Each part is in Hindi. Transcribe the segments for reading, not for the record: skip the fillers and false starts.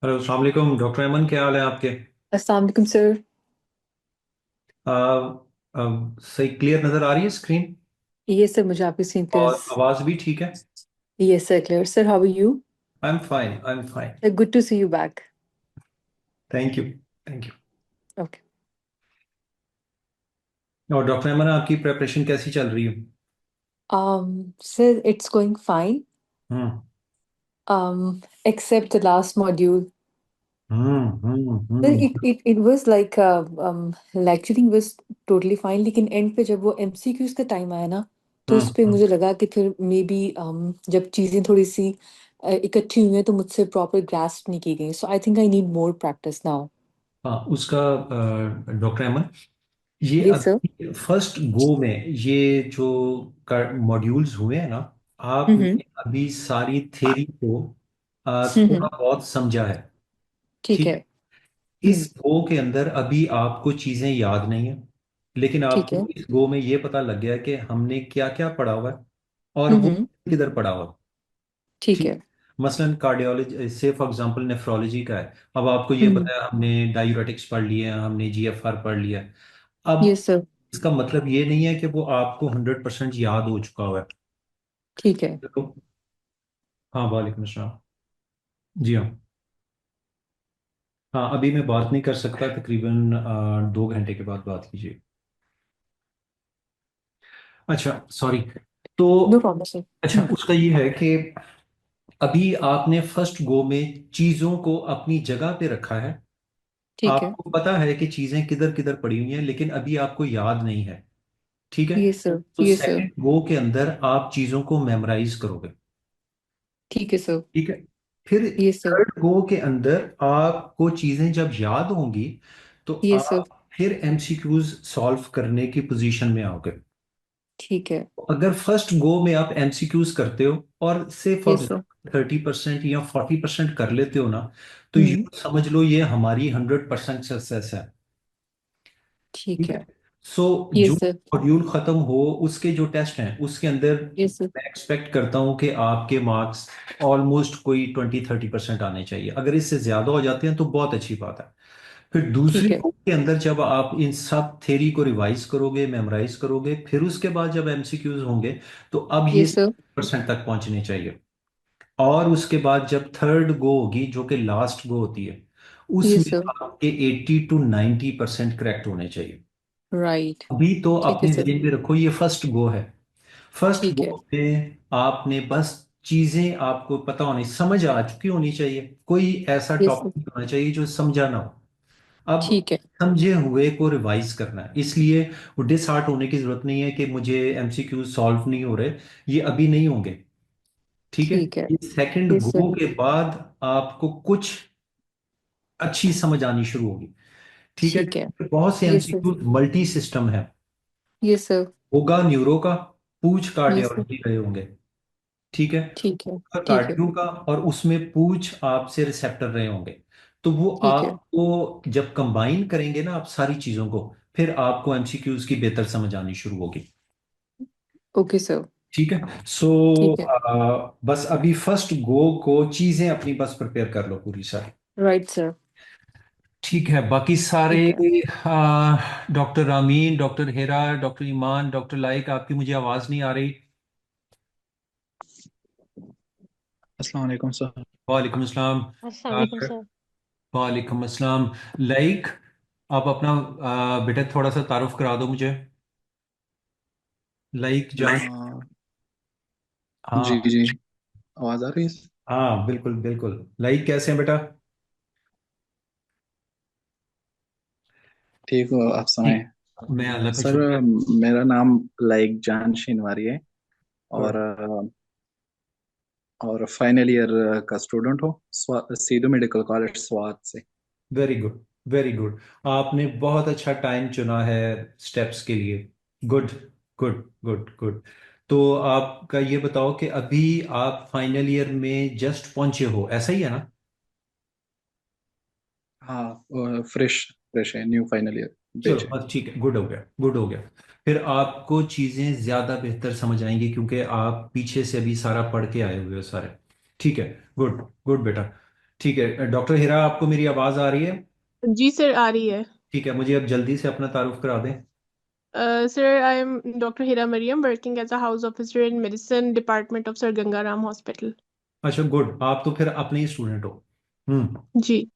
हेलो अस्सलाम वालेकुम डॉक्टर अमन, क्या हाल है आपके? अस्सलाम वालेकुम सर। आ, सही क्लियर नज़र आ रही है स्क्रीन? ये सर मुझे आपकी स्क्रीन पे। और आवाज़ भी ठीक है? Yes sir, clear sir. How are you? I am fine, I am fine. Good to see you back. Thank you, thank you. Okay. और डॉक्टर अमन, आपकी प्रिपरेशन कैसी चल रही है? Sir it's going fine, hmm except the last module. Sir hmm. It was like lecturing was totally fine, लेकिन एंड पे जब वो एमसीक्यूज का टाइम आया ना, तो उस पे हम्म। मुझे लगा कि फिर मे बी जब चीज़ें थोड़ी सी इकट्ठी हुई हैं तो मुझसे प्रॉपर ग्रास्प नहीं की गई। So I think I need more practice now. हाँ, उसका डॉक्टर अमन, ये यस सर। अभी फर्स्ट गो में ये जो मॉड्यूल्स हुए हैं ना, हम्म। आपने अभी सारी थ्योरी को थोड़ा हम्म। बहुत समझा है। ठीक ठीक है। है। इस हम्म। गो के अंदर अभी आपको चीजें याद नहीं है, लेकिन ठीक आपको है। इस गो में ये पता लग गया कि हमने क्या क्या पढ़ा हुआ है और वो हम्म। किधर पढ़ा हुआ है। ठीक ठीक। है। मसलन कार्डियोलॉजी से फॉर एग्जांपल नेफ्रोलॉजी का है, अब आपको ये हम्म। पता है हमने डायूरेटिक्स पढ़ लिए हैं, हमने जीएफआर पढ़ लिया है। अब यस सर। इसका मतलब ये नहीं है कि वो आपको 100% याद हो चुका हुआ है। ठीक है। तो हाँ, वालेकुम अस्सलाम। जी हाँ। हाँ, अभी मैं बात नहीं कर सकता, तकरीबन 2 घंटे के बाद बात कीजिए। अच्छा, सॉरी। तो नो प्रॉब्लम सर। अच्छा, उसका ये है कि अभी आपने फर्स्ट गो में चीजों को अपनी जगह पे रखा है। ठीक है। आपको पता है कि चीजें किधर किधर पड़ी हुई हैं, लेकिन अभी आपको याद नहीं है। ठीक है। Yes sir. तो यस सर। सेकंड गो के अंदर आप चीजों को मेमोराइज करोगे। ठीक है सर। ठीक है। फिर यस सर। थर्ड गो के अंदर आपको चीजें जब याद होंगी तो यस सर। आप फिर एमसीक्यूज सॉल्व करने की पोजीशन में आओगे। ठीक है। अगर फर्स्ट गो में आप एमसीक्यूज करते हो और से फॉर यस सर। एग्जाम्पल 30% या 40% कर लेते हो ना, तो हम्म। यूं समझ लो ये हमारी 100% सक्सेस है। ठीक ठीक है। है। सो जो यस सर। मॉड्यूल खत्म हो उसके जो टेस्ट हैं उसके अंदर यस सर। मैं एक्सपेक्ट करता हूं कि आपके मार्क्स ऑलमोस्ट कोई 20-30% आने चाहिए। अगर इससे ज्यादा हो जाते हैं तो बहुत अच्छी बात है। फिर दूसरी ठीक है। बुक के अंदर जब आप इन सब थ्योरी को रिवाइज करोगे, मेमोराइज करोगे, फिर उसके बाद जब एमसीक्यूज होंगे, तो अब ये यस सर। percent तक पहुंचने चाहिए। और उसके बाद जब थर्ड गो होगी जो कि लास्ट गो होती है, यस उसमें सर। आपके 80 to 90% करेक्ट होने चाहिए। राइट। अभी तो ठीक है अपने सर। जहन में रखो ये फर्स्ट गो है। फर्स्ट ठीक है। गो में आपने बस चीजें आपको पता होनी, समझ आ चुकी होनी चाहिए। कोई ऐसा यस सर। टॉपिक होना चाहिए जो समझा ना हो। अब ठीक है। समझे हुए को रिवाइज करना है, इसलिए वो डिसहार्ट होने की जरूरत नहीं है कि मुझे एमसीक्यू सॉल्व नहीं हो रहे। ये अभी नहीं होंगे। ठीक है। ठीक है। ये सेकंड यस गो सर। के बाद आपको कुछ अच्छी समझ आनी शुरू होगी। ठीक है। ठीक है। बहुत से yes sir. MCQ multi system है। Yes sir. होगा न्यूरो का, पूछ यस सर। कार्डियोलॉजी रहे होंगे। ठीक है। ठीक है। ठीक है। कार्डियो का, और उसमें पूछ आपसे रिसेप्टर रहे होंगे। तो वो ठीक है। आपको जब कंबाइन करेंगे ना आप सारी चीजों को, फिर आपको एमसीक्यूज की बेहतर समझ आनी शुरू होगी। Okay sir. ठीक है। सो ठीक है। बस अभी फर्स्ट गो को चीजें अपनी बस प्रिपेयर कर लो पूरी सारी। Right sir. ठीक है, बाकी सारे ठीक है। Doctor Rameen, doctor Hera, doctor Iman, doctor Laiq, आपकी मुझे आवाज नहीं आ रही। अस्सलाम वालेकुम सर। वालेकुम अस्सलाम। अस्सलाम अ, वालेकुम सर। वालेकुम अस्सलाम। लाइक, आप अपना बेटा थोड़ा सा तारुफ करा दो मुझे। लाइक जान। हाँ जी हाँ। जी, आवाज़ आ रही है? हाँ, बिल्कुल बिल्कुल। लाइक कैसे हैं बेटा? ठीक हो आप सुनाएं? ठीक। मैं अल्लाह का सर, शुक्र है। मेरा नाम लाइक जान शिनवारी है। और गुड। और फाइनल ईयर का स्टूडेंट हो सीधू मेडिकल कॉलेज स्वात से। Very good, very good. आपने बहुत अच्छा टाइम चुना है स्टेप्स के लिए। Good, good, good, good. तो आपका ये बताओ कि अभी आप फाइनल ईयर में जस्ट पहुंचे हो, ऐसा ही है ना? हाँ, फ्रेश फ्रेश है, न्यू फाइनल ईयर चलो बैच है। बस ठीक है, गुड हो गया, गुड हो गया। फिर आपको चीजें ज्यादा बेहतर समझ आएंगी क्योंकि आप पीछे से अभी सारा पढ़ के आए हुए हो सारे। ठीक है। गुड, गुड बेटा। ठीक है डॉक्टर हिरा, आपको मेरी आवाज़ आ रही है? जी सर, आ रही है। ठीक है, मुझे अब जल्दी से अपना तारुफ करा दें। Sir, I am doctor Hira Mariam, working as a house officer in medicine department of sir Ganga Ram hospital. अच्छा गुड, आप तो फिर अपने ही स्टूडेंट हो। हम्म। जी।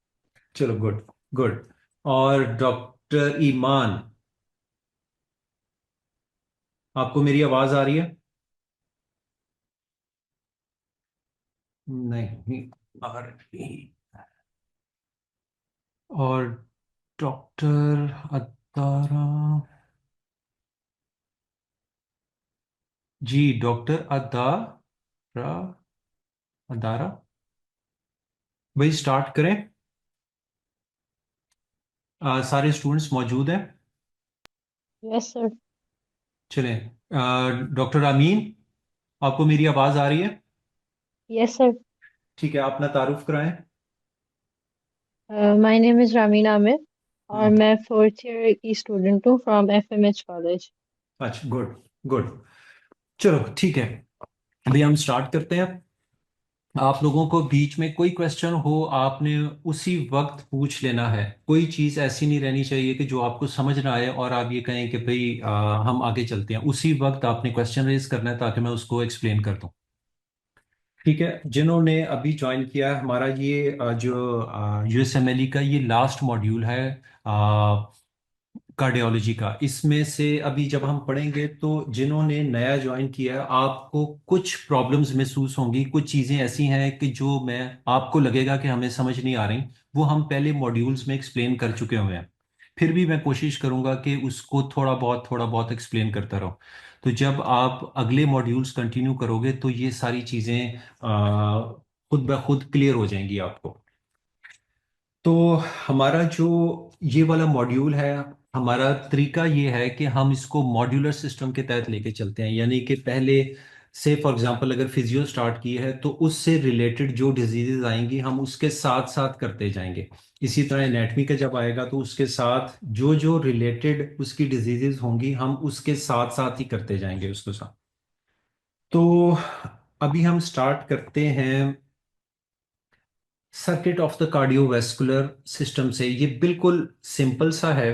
चलो गुड। गुड। और डॉक्टर ईमान, आपको मेरी आवाज़ आ रही है? नहीं आ रही। और डॉक्टर अतारा, जी डॉक्टर अदारा, अदारा, भाई स्टार्ट करें। सारे स्टूडेंट्स मौजूद हैं? Yes sir. चलें। डॉक्टर अमीन, आपको मेरी आवाज़ आ रही है? Yes sir. ठीक है, आप अपना तारुफ कराएं। My name is Ramin Aamir और हम्म। मैं फोर्थ ईयर की स्टूडेंट हूँ फ्रॉम एफएमएच कॉलेज। अच्छा गुड। गुड। चलो ठीक है, अभी हम स्टार्ट करते हैं। आप लोगों को बीच में कोई क्वेश्चन हो, आपने उसी वक्त पूछ लेना है। कोई चीज़ ऐसी नहीं रहनी चाहिए कि जो आपको समझ ना आए और आप ये कहें कि भाई हम आगे चलते हैं। उसी वक्त आपने क्वेश्चन रेज करना है ताकि मैं उसको एक्सप्लेन कर दूं। ठीक है, जिन्होंने अभी ज्वाइन किया है, हमारा ये जो यूएसएमएलई का ये लास्ट मॉड्यूल है कार्डियोलॉजी का। इसमें से अभी जब हम पढ़ेंगे तो जिन्होंने नया ज्वाइन किया है, आपको कुछ प्रॉब्लम्स महसूस होंगी, कुछ चीज़ें ऐसी हैं कि जो मैं आपको लगेगा कि हमें समझ नहीं आ रही, वो हम पहले मॉड्यूल्स में एक्सप्लेन कर चुके हुए हैं। फिर भी मैं कोशिश करूंगा कि उसको थोड़ा बहुत एक्सप्लेन करता रहूं। तो जब आप अगले मॉड्यूल्स कंटिन्यू करोगे तो ये सारी चीज़ें खुद ब खुद क्लियर हो जाएंगी आपको। तो हमारा जो ये वाला मॉड्यूल है, हमारा तरीका ये है कि हम इसको मॉड्यूलर सिस्टम के तहत लेके चलते हैं। यानी कि पहले से फॉर एग्जांपल अगर फिजियो स्टार्ट की है तो उससे रिलेटेड जो डिजीजेज आएंगी हम उसके साथ साथ करते जाएंगे। इसी तरह एनेटमी का जब आएगा तो उसके साथ जो जो रिलेटेड उसकी डिजीजेज होंगी हम उसके साथ साथ ही करते जाएंगे उसके साथ। तो अभी हम स्टार्ट करते हैं circuit of the cardiovascular system से। ये बिल्कुल सिंपल सा है।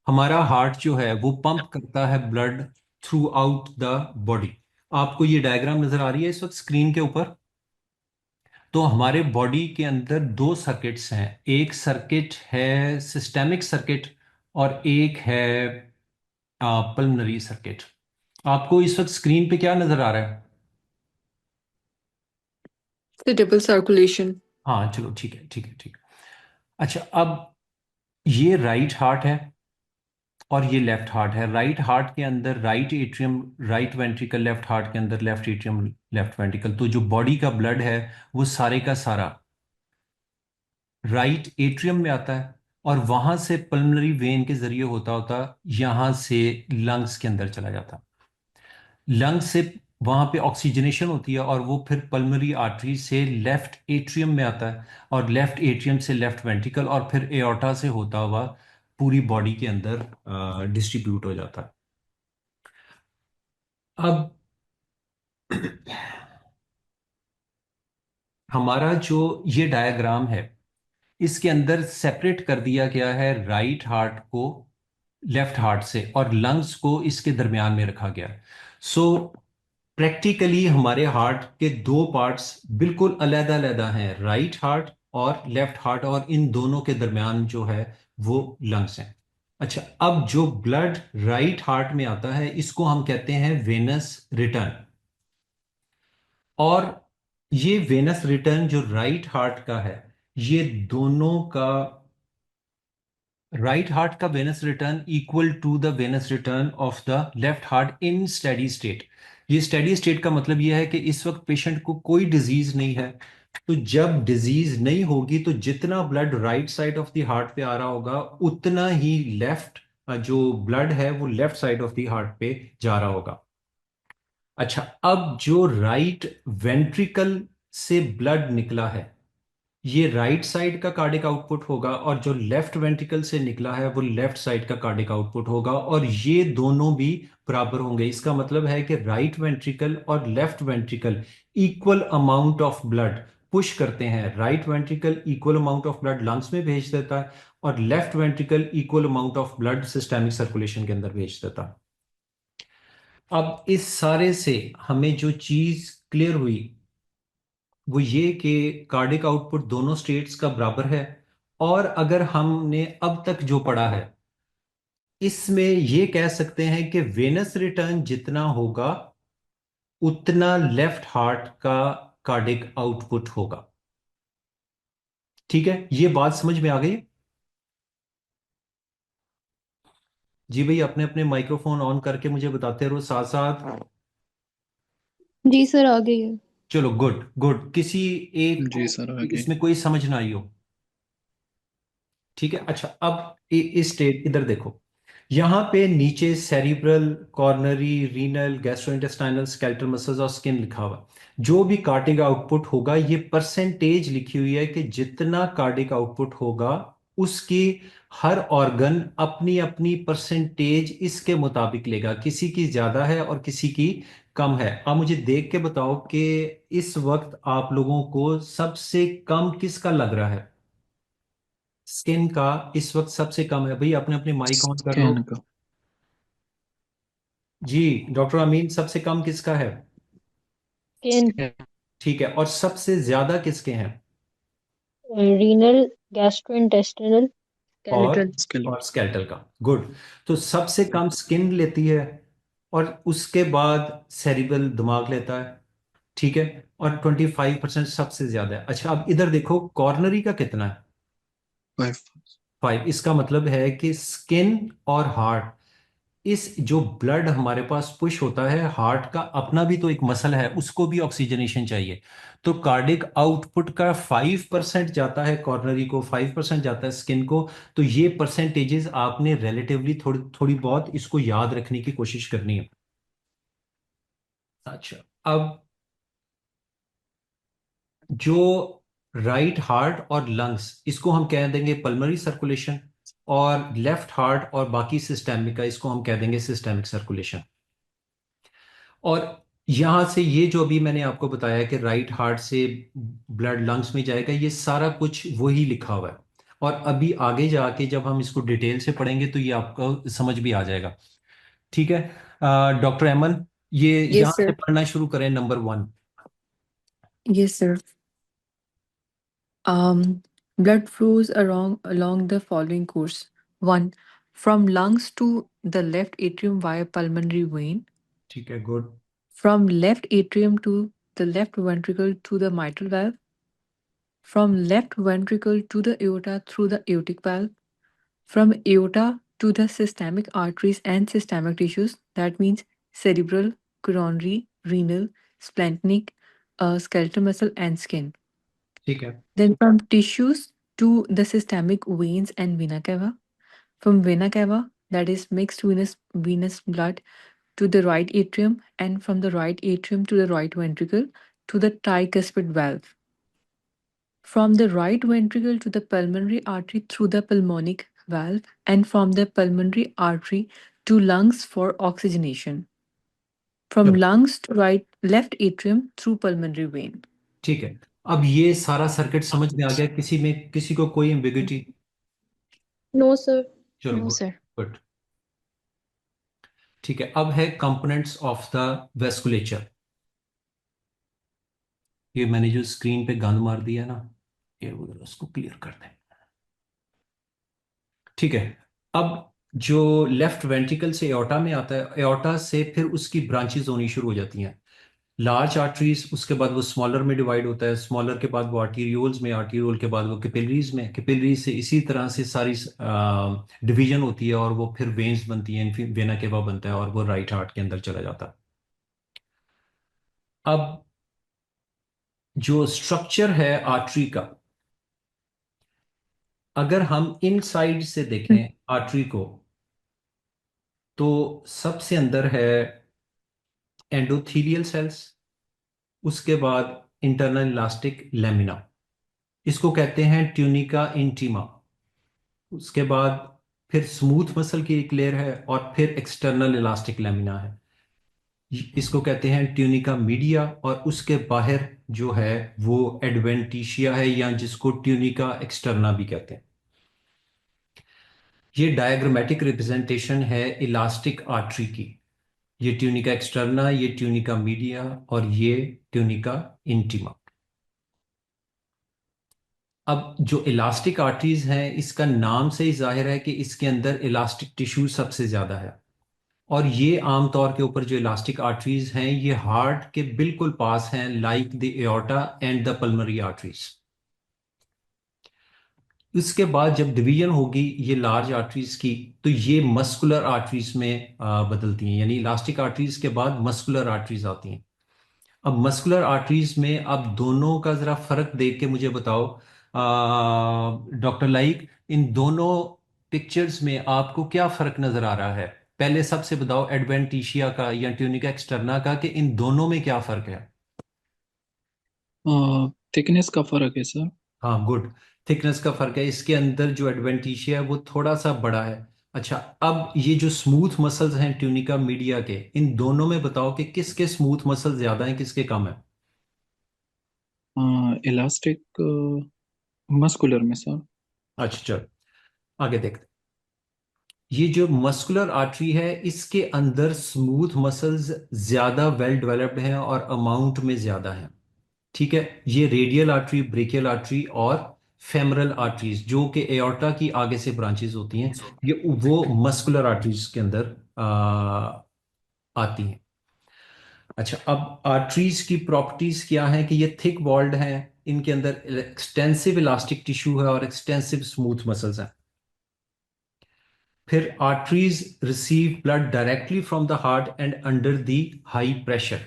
हमारा हार्ट जो है वो पंप करता है blood through out the body. आपको ये डायग्राम नजर आ रही है इस वक्त स्क्रीन के ऊपर? तो हमारे बॉडी के अंदर दो सर्किट्स हैं। एक सर्किट है सिस्टेमिक सर्किट और एक है पल्मनरी सर्किट। आपको इस वक्त स्क्रीन पे क्या नजर आ रहा है? Suitable circulation. हाँ चलो ठीक है, ठीक है, ठीक है। अच्छा, अब ये राइट हार्ट है और ये लेफ्ट हार्ट है। राइट हार्ट के अंदर right atrium, right ventricle, left heart के अंदर लेफ्ट एट्रियम, लेफ्ट वेंट्रिकल। तो जो बॉडी का ब्लड है वो सारे का सारा राइट एट्रियम में आता है और वहां से पल्मनरी वेन के जरिए होता होता यहां से लंग्स के अंदर चला जाता। लंग्स से वहां पे ऑक्सीजनेशन होती है और वो फिर पल्मनरी आर्टरी से लेफ्ट एट्रियम में आता है और लेफ्ट एट्रियम से लेफ्ट वेंट्रिकल और फिर एओर्टा से होता हुआ पूरी बॉडी के अंदर डिस्ट्रीब्यूट हो जाता है। अब हमारा जो ये डायग्राम है इसके अंदर सेपरेट कर दिया गया है राइट हार्ट को लेफ्ट हार्ट से और लंग्स को इसके दरमियान में रखा गया है। सो प्रैक्टिकली हमारे हार्ट के दो पार्ट्स बिल्कुल अलग-अलग हैं, राइट हार्ट और लेफ्ट हार्ट, और इन दोनों के दरमियान जो है वो लंग्स हैं। अच्छा, अब जो ब्लड राइट हार्ट में आता है इसको हम कहते हैं वेनस रिटर्न। और ये वेनस रिटर्न जो राइट हार्ट का है, ये दोनों का राइट हार्ट का venous return equal to the venous return of the left heart in steady state. ये स्टेडी स्टेट का मतलब ये है कि इस वक्त पेशेंट को कोई डिजीज नहीं है। तो जब डिजीज नहीं होगी तो जितना blood right side of the heart पे आ रहा होगा उतना ही लेफ्ट जो ब्लड है वो left side of the heart पे जा रहा होगा। अच्छा, अब जो राइट वेंट्रिकल से ब्लड निकला है ये राइट साइड का कार्डिक आउटपुट होगा और जो लेफ्ट वेंट्रिकल से निकला है वो लेफ्ट साइड का कार्डिक आउटपुट होगा और ये दोनों भी बराबर होंगे। इसका मतलब है कि राइट वेंट्रिकल और left ventricle equal amount of blood push करते हैं, right ventricle equal amount of blood lungs में भेज देता है और left ventricle equal amount of blood systemic circulation के अंदर भेज देता है। अब इस सारे से हमें जो चीज क्लियर हुई वो ये कि कार्डिक आउटपुट दोनों स्टेट्स का बराबर है, और अगर हमने अब तक जो पढ़ा है इसमें ये कह सकते हैं कि वेनस रिटर्न जितना होगा उतना लेफ्ट हार्ट का कार्डिक आउटपुट होगा। ठीक है, ये बात समझ में आ गई? जी भाई, अपने अपने माइक्रोफोन ऑन करके मुझे बताते रहो साथ साथ। जी सर, आ गई है। चलो, गुड गुड। किसी एक जी को सर, आगे। इसमें कोई समझ ना आई हो? ठीक है, अच्छा अब इस स्टेट इधर देखो, यहाँ पे नीचे cerebral, coronary, renal, gastrointestinal, skeletal muscles और स्किन लिखा हुआ। जो भी कार्डिक आउटपुट होगा ये परसेंटेज लिखी हुई है कि जितना कार्डिक आउटपुट होगा उसकी हर ऑर्गन अपनी अपनी परसेंटेज इसके मुताबिक लेगा, किसी की ज्यादा है और किसी की कम है। आप मुझे देख के बताओ कि इस वक्त आप लोगों को सबसे कम किसका लग रहा है? स्किन का इस वक्त सबसे कम है। भाई अपने अपने माइक ऑन कर लो। स्कैन का। जी, डॉक्टर अमीन, सबसे कम किसका है? स्किन, ठीक है, और सबसे ज्यादा किसके हैं? रीनल, गैस्ट्रोइंटेस्टिनल, और स्केलेटल। स्केल। स्केलेटल का। गुड। तो सबसे कम स्किन लेती है और उसके बाद सेरिब्रल दिमाग लेता है। ठीक है, और 25% सबसे ज्यादा है। अच्छा, अब इधर देखो, कॉर्नरी का कितना है? 5। 5। इसका मतलब है कि स्किन और हार्ट, इस जो ब्लड हमारे पास पुश होता है, हार्ट का अपना भी तो एक मसल है, उसको भी ऑक्सीजनेशन चाहिए। तो कार्डिक आउटपुट का 5% जाता है कॉर्नरी को, 5% जाता है स्किन को। तो ये परसेंटेजेस आपने रिलेटिवली थोड़ी थोड़ी बहुत इसको याद रखने की कोशिश करनी है। अच्छा, अब जो राइट हार्ट और लंग्स, इसको हम कह देंगे पल्मोनरी सर्कुलेशन, और लेफ्ट हार्ट और बाकी सिस्टेमिक का इसको हम कह देंगे सिस्टेमिक सर्कुलेशन। और यहां से ये जो अभी मैंने आपको बताया कि राइट हार्ट से ब्लड लंग्स में जाएगा, ये सारा कुछ वही लिखा हुआ है। और अभी आगे जाके जब हम इसको डिटेल से पढ़ेंगे तो ये आपको समझ भी आ जाएगा। ठीक है, डॉक्टर अमन, ये Yes, यहां से sir. पढ़ना शुरू करें, number 1। Yes, sir. Blood flows along the following course. One, from lungs to the left atrium via pulmonary vein. ठीक है, good. From left atrium to the left ventricle to the mitral valve. From left ventricle to the aorta through the aortic valve. From aorta to the systemic arteries and systemic tissues. That means cerebral, coronary, renal, splenic, skeletal muscle, and skin. ठीक है, Then from tissues to the systemic veins and vena cava. From vena cava, that is mixed venous blood, to the right atrium, and from the right atrium to the right ventricle to the tricuspid valve. From the right ventricle to the pulmonary artery through the pulmonic valve, and from the pulmonary artery to lungs for oxygenation. From चलो, lungs to left atrium through pulmonary vein. ठीक है। अब ये सारा सर्किट समझ में आ गया? किसी को कोई एम्बिग्युइटी? No sir. चलो, नो गुड सर। गुड। ठीक है, अब है कंपोनेंट्स ऑफ द वेस्कुलेचर। ये मैंने जो स्क्रीन पे गंद मार दिया ना, ये उधर उसको क्लियर कर दें। ठीक है, अब जो लेफ्ट वेंट्रिकल से एओर्टा में आता है, एओर्टा से फिर उसकी ब्रांचेस होनी शुरू हो जाती हैं। लार्ज आर्टरीज, उसके बाद वो स्मॉलर में डिवाइड होता है, स्मॉलर के बाद वो आर्टीरियोल्स में, आर्टीरियोल के बाद वो कैपिलरीज में, कैपिलरीज से इसी तरह से सारी डिवीजन होती है और वो फिर वेन्स बनती हैं, फिर वेना केवा बनता है और वो राइट हार्ट के अंदर चला जाता है। अब जो स्ट्रक्चर है आर्टरी का, अगर हम इन साइड से देखें आर्टरी को, तो सबसे अंदर है एंडोथीलियल सेल्स, उसके बाद इंटरनल इलास्टिक लेमिना, इसको कहते हैं ट्यूनिका इंटीमा। उसके बाद फिर स्मूथ मसल की एक लेयर है और फिर एक्सटर्नल इलास्टिक लेमिना है। इसको कहते हैं ट्यूनिका मीडिया, और उसके बाहर जो है वो एडवेंटिशिया है, या जिसको ट्यूनिका एक्सटर्ना भी कहते हैं। ये डायग्रामेटिक रिप्रेजेंटेशन है इलास्टिक आर्टरी की। ये ट्यूनिका एक्सटर्ना, ये ट्यूनिका मीडिया, और ये ट्यूनिका इंटीमा। अब जो इलास्टिक आर्टरीज हैं, इसका नाम से ही जाहिर है कि इसके अंदर इलास्टिक टिश्यू सबसे ज्यादा है। और ये आमतौर के ऊपर जो इलास्टिक आर्टरीज हैं, ये हार्ट के बिल्कुल पास हैं, like the aorta and the pulmonary arteries. इसके बाद जब डिवीजन होगी ये लार्ज आर्टरीज की, तो ये मस्कुलर आर्टरीज में बदलती हैं, यानी इलास्टिक आर्टरीज के बाद मस्कुलर आर्टरीज आती हैं। अब मस्कुलर आर्टरीज में अब दोनों का जरा फर्क देख के मुझे बताओ डॉक्टर लाइक, इन दोनों पिक्चर्स में आपको क्या फर्क नजर आ रहा है? पहले सबसे बताओ एडवेंटिशिया का या ट्यूनिका एक्सटर्ना का, कि इन दोनों में क्या फर्क है? थिकनेस का फर्क है सर। हाँ, गुड। थिकनेस का फर्क है, इसके अंदर जो एडवेंटिशिया है वो थोड़ा सा बड़ा है। अच्छा, अब ये जो स्मूथ मसल्स हैं ट्यूनिका मीडिया के, इन दोनों में बताओ कि किसके स्मूथ मसल ज्यादा हैं, किसके कम है? इलास्टिक मस्कुलर में सर। अच्छा चलो आगे देखते हैं। ये जो मस्कुलर आर्टरी है, इसके अंदर स्मूथ मसल्स ज्यादा वेल डेवलप्ड हैं और अमाउंट में ज्यादा हैं। ठीक है, ये रेडियल आर्टरी, ब्रेकियल आर्टरी और फेमरल आर्टरीज जो कि एओर्टा की आगे से ब्रांचेस होती हैं, ये वो मस्कुलर आर्टरीज के अंदर आती हैं। अच्छा, अब आर्टरीज की प्रॉपर्टीज क्या हैं? कि ये थिक वॉल्ड हैं, इनके अंदर एक्सटेंसिव इलास्टिक टिश्यू है और एक्सटेंसिव स्मूथ मसल्स हैं। फिर arteries receive blood directly from the heart and under the high pressure,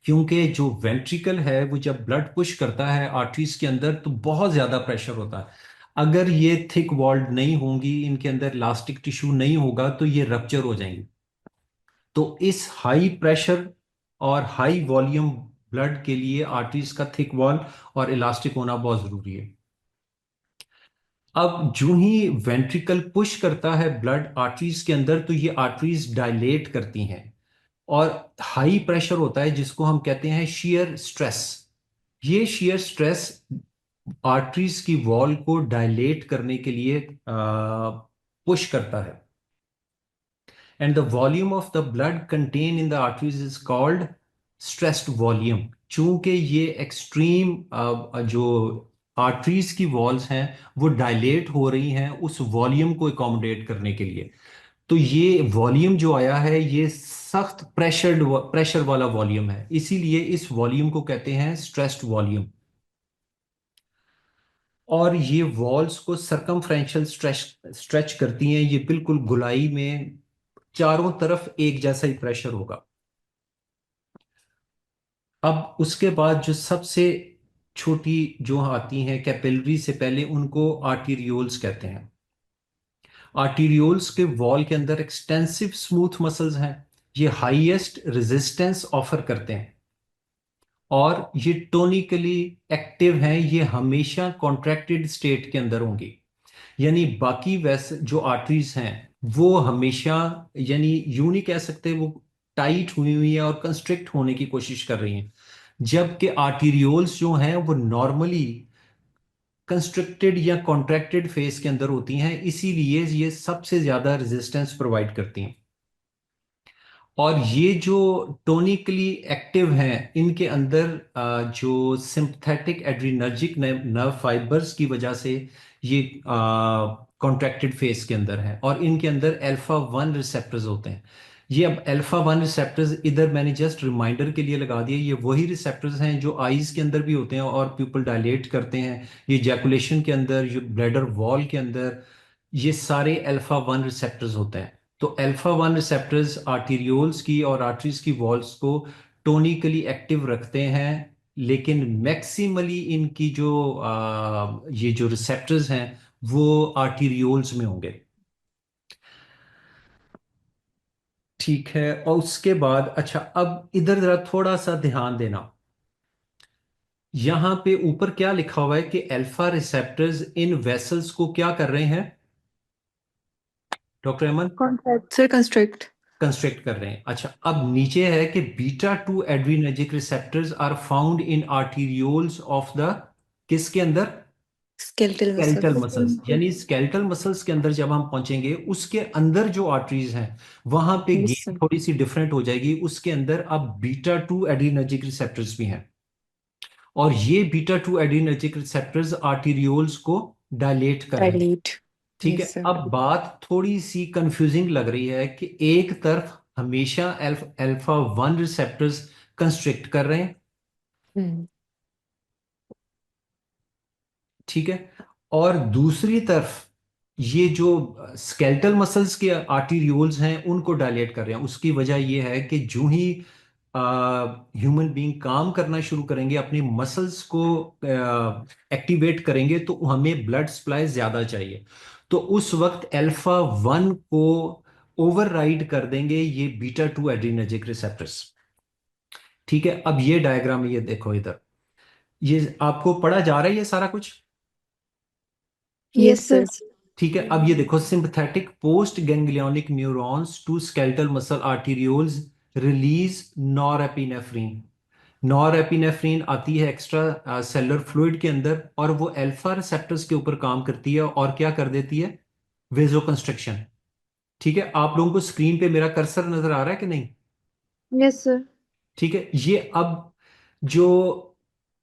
क्योंकि जो वेंट्रिकल है वो जब ब्लड पुश करता है आर्टरीज के अंदर तो बहुत ज्यादा प्रेशर होता है। अगर ये थिक वॉल्ड नहीं होंगी, इनके अंदर इलास्टिक टिश्यू नहीं होगा, तो ये रप्चर हो जाएंगी। तो इस हाई प्रेशर और हाई वॉल्यूम ब्लड के लिए आर्टरीज का थिक वॉल और इलास्टिक होना बहुत जरूरी है। अब जो ही वेंट्रिकल पुश करता है ब्लड आर्टरीज के अंदर, तो ये आर्टरीज डायलेट करती हैं, और हाई प्रेशर होता है जिसको हम कहते हैं शियर स्ट्रेस। ये शियर स्ट्रेस आर्टरीज की वॉल को डायलेट करने के लिए पुश करता है, and the volume of the blood contain in the arteries is called stressed volume. चूंकि ये एक्सट्रीम जो आर्टरीज की वॉल्स हैं वो डायलेट हो रही हैं उस वॉल्यूम को अकोमोडेट करने के लिए, तो ये वॉल्यूम जो आया है ये सख्त प्रेशर वाला वॉल्यूम है, इसीलिए इस वॉल्यूम को कहते हैं स्ट्रेस्ड वॉल्यूम। और ये वॉल्स को सरकमफ्रेंशियल स्ट्रेच करती हैं, ये बिल्कुल गुलाई में चारों तरफ एक जैसा ही प्रेशर होगा। अब उसके बाद जो सबसे छोटी जो आती हैं कैपिलरी से पहले, उनको आर्टीरियोल्स कहते हैं। आर्टीरियोल्स के वॉल के अंदर एक्सटेंसिव स्मूथ मसल्स हैं, ये हाईएस्ट रेजिस्टेंस ऑफर करते हैं, और ये टोनिकली एक्टिव हैं, ये हमेशा कॉन्ट्रैक्टेड स्टेट के अंदर होंगी। यानी बाकी वैसे जो आर्टरीज हैं वो हमेशा, यानी यूं नहीं कह सकते वो टाइट हुई हुई है और कंस्ट्रिक्ट होने की कोशिश कर रही हैं, जबकि आर्टीरियोल्स जो हैं वो नॉर्मली कंस्ट्रिक्टेड या कॉन्ट्रैक्टेड फेस के अंदर होती हैं, इसीलिए ये सबसे ज्यादा रेजिस्टेंस प्रोवाइड करती हैं। और ये जो टोनिकली एक्टिव हैं, इनके अंदर जो सिंपथेटिक एड्रीनर्जिक नर्व फाइबर्स की वजह से ये कॉन्ट्रैक्टेड फेस के अंदर है, और इनके अंदर अल्फा 1 रिसेप्टर्स होते हैं। ये अब अल्फा 1 रिसेप्टर्स इधर मैंने जस्ट रिमाइंडर के लिए लगा दिए, ये वही रिसेप्टर्स हैं जो आईज के अंदर भी होते हैं और प्यूपल डायलेट करते हैं, ये जैकुलेशन के अंदर, ये ब्लैडर वॉल के अंदर, ये सारे अल्फा 1 रिसेप्टर्स होते हैं। तो अल्फा 1 रिसेप्टर्स आर्टीरियोल्स की और आर्टरीज की वॉल्स को टोनिकली एक्टिव रखते हैं, लेकिन मैक्सिमली इनकी जो ये जो रिसेप्टर्स हैं वो आर्टीरियोल्स में होंगे। ठीक है, और उसके बाद अच्छा, अब इधर जरा थोड़ा सा ध्यान देना, यहां पे ऊपर क्या लिखा हुआ है कि अल्फा रिसेप्टर्स इन वेसल्स को क्या कर रहे हैं doctor Ahmed? Contract. Sir, constrict. Construct कर रहे हैं। अच्छा, अब नीचे है कि beta 2 adrenergic receptors are found in arterioles of the, किसके अंदर? Skeletal skeletal muscles. मसल्स, यानी स्केलेटल मसल्स के अंदर जब हम पहुंचेंगे उसके अंदर जो आर्टरीज हैं वहां पे Yes, गेम sir. थोड़ी सी डिफरेंट हो जाएगी। उसके अंदर अब बीटा 2 एड्रीनर्जिक रिसेप्टर्स भी हैं, और ये बीटा 2 एड्रीनर्जिक रिसेप्टर्स आर्टीरियोल्स को डायलेट कर रहे हैं। Dilate. ठीक है, Yes, sir. अब बात थोड़ी सी कंफ्यूजिंग लग रही है कि एक तरफ हमेशा अल्फा 1 रिसेप्टर्स कंस्ट्रिक्ट कर रहे हैं, Hmm. ठीक है, और दूसरी तरफ ये जो स्केलेटल मसल्स के आर्टीरियोल्स हैं उनको डायलेट कर रहे हैं। उसकी वजह ये है कि जो ही ह्यूमन बीइंग काम करना शुरू करेंगे, अपनी मसल्स को एक्टिवेट करेंगे, तो हमें ब्लड सप्लाई ज्यादा चाहिए, तो उस वक्त अल्फा 1 को ओवरराइड कर देंगे ये बीटा 2 एड्रीनर्जिक रिसेप्टर्स। ठीक है, अब ये डायग्राम ये देखो इधर, ये आपको पढ़ा जा रहा है ये सारा कुछ? Yes, Yes, sir. sir. ठीक है, अब ये देखो, sympathetic post ganglionic neurons to skeletal muscle arterioles release norepinephrine. Norepinephrine आती है एक्स्ट्रा सेलुलर फ्लूइड के अंदर, और वो अल्फा रिसेप्टर्स के ऊपर काम करती है और क्या कर देती है? वेजोकंस्ट्रक्शन। ठीक है, आप लोगों को स्क्रीन पे मेरा कर्सर नजर आ रहा है कि नहीं? Yes, sir. ठीक है, ये अब जो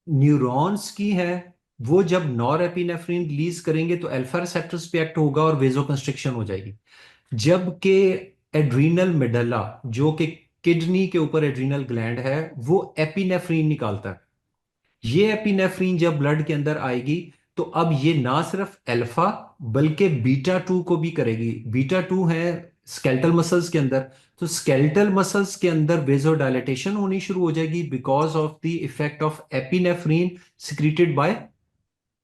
न्यूरॉन्स की है, वो जब नॉरएपिनेफ्रिन रिलीज करेंगे तो अल्फा रिसेप्टर्स पे एक्ट होगा और वेजोकंस्ट्रिक्शन हो जाएगी। जबकि एड्रीनल मेडल्ला, जो कि किडनी के ऊपर एड्रीनल ग्लैंड है, वो एपिनेफ्रीन निकालता है। ये एपिनेफ्रीन जब ब्लड के अंदर आएगी तो अब ये ना सिर्फ अल्फा बल्कि बीटा 2 को भी करेगी। बीटा 2 है स्केलेटल मसल्स के अंदर, तो स्केलेटल मसल्स के अंदर वेजोडाइलेटेशन होनी शुरू हो जाएगी because of the effect of epinephrine secreted by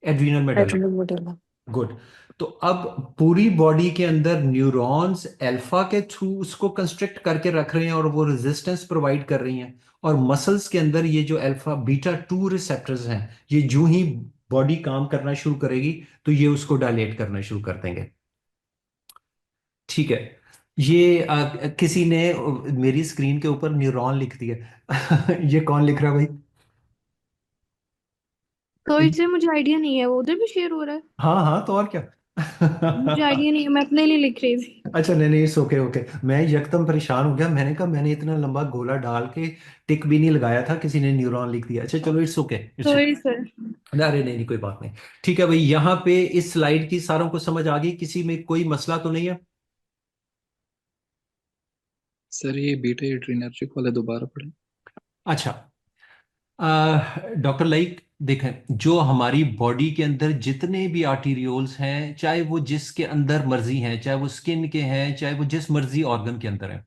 adrenal medulla. Adrenal medulla. Good. तो अब पूरी बॉडी के अंदर न्यूरॉन्स अल्फा के थ्रू उसको कंस्ट्रक्ट करके रख रहे हैं और वो रेजिस्टेंस प्रोवाइड कर रही हैं, और मसल्स के अंदर ये जो अल्फा बीटा 2 रिसेप्टर्स हैं, ये जो ही बॉडी काम करना शुरू करेगी तो ये उसको डायलेट करना शुरू कर देंगे। ठीक है, ये किसी ने मेरी स्क्रीन के ऊपर न्यूरॉन लिख दिया। ये कौन लिख रहा है भाई? तो इससे मुझे आइडिया नहीं है, वो उधर भी शेयर हो रहा है। हाँ हाँ, तो और क्या। मुझे आइडिया नहीं है, मैं अपने लिए लिख रही थी। अच्छा, नहीं नहीं, इट्स ओके ओके। मैं यकदम परेशान हो गया, मैंने कहा मैंने इतना लंबा गोला डाल के टिक भी नहीं लगाया था, किसी ने न्यूरॉन लिख दिया। अच्छा चलो, it's okay it's sorry okay. Sir. अरे नहीं नहीं, कोई बात नहीं। ठीक है भाई, यहाँ पे इस स्लाइड की सारों को समझ आ गई? किसी में कोई मसला तो नहीं है? सर ये बीटा एड्रीनर्जिक वाले दोबारा पढ़े। अच्छा, डॉक्टर लाइक देखें, जो हमारी बॉडी के अंदर जितने भी आर्टीरियोल्स हैं, चाहे वो जिसके अंदर मर्जी हैं, चाहे वो स्किन के हैं, चाहे वो जिस मर्जी ऑर्गन के अंदर हैं,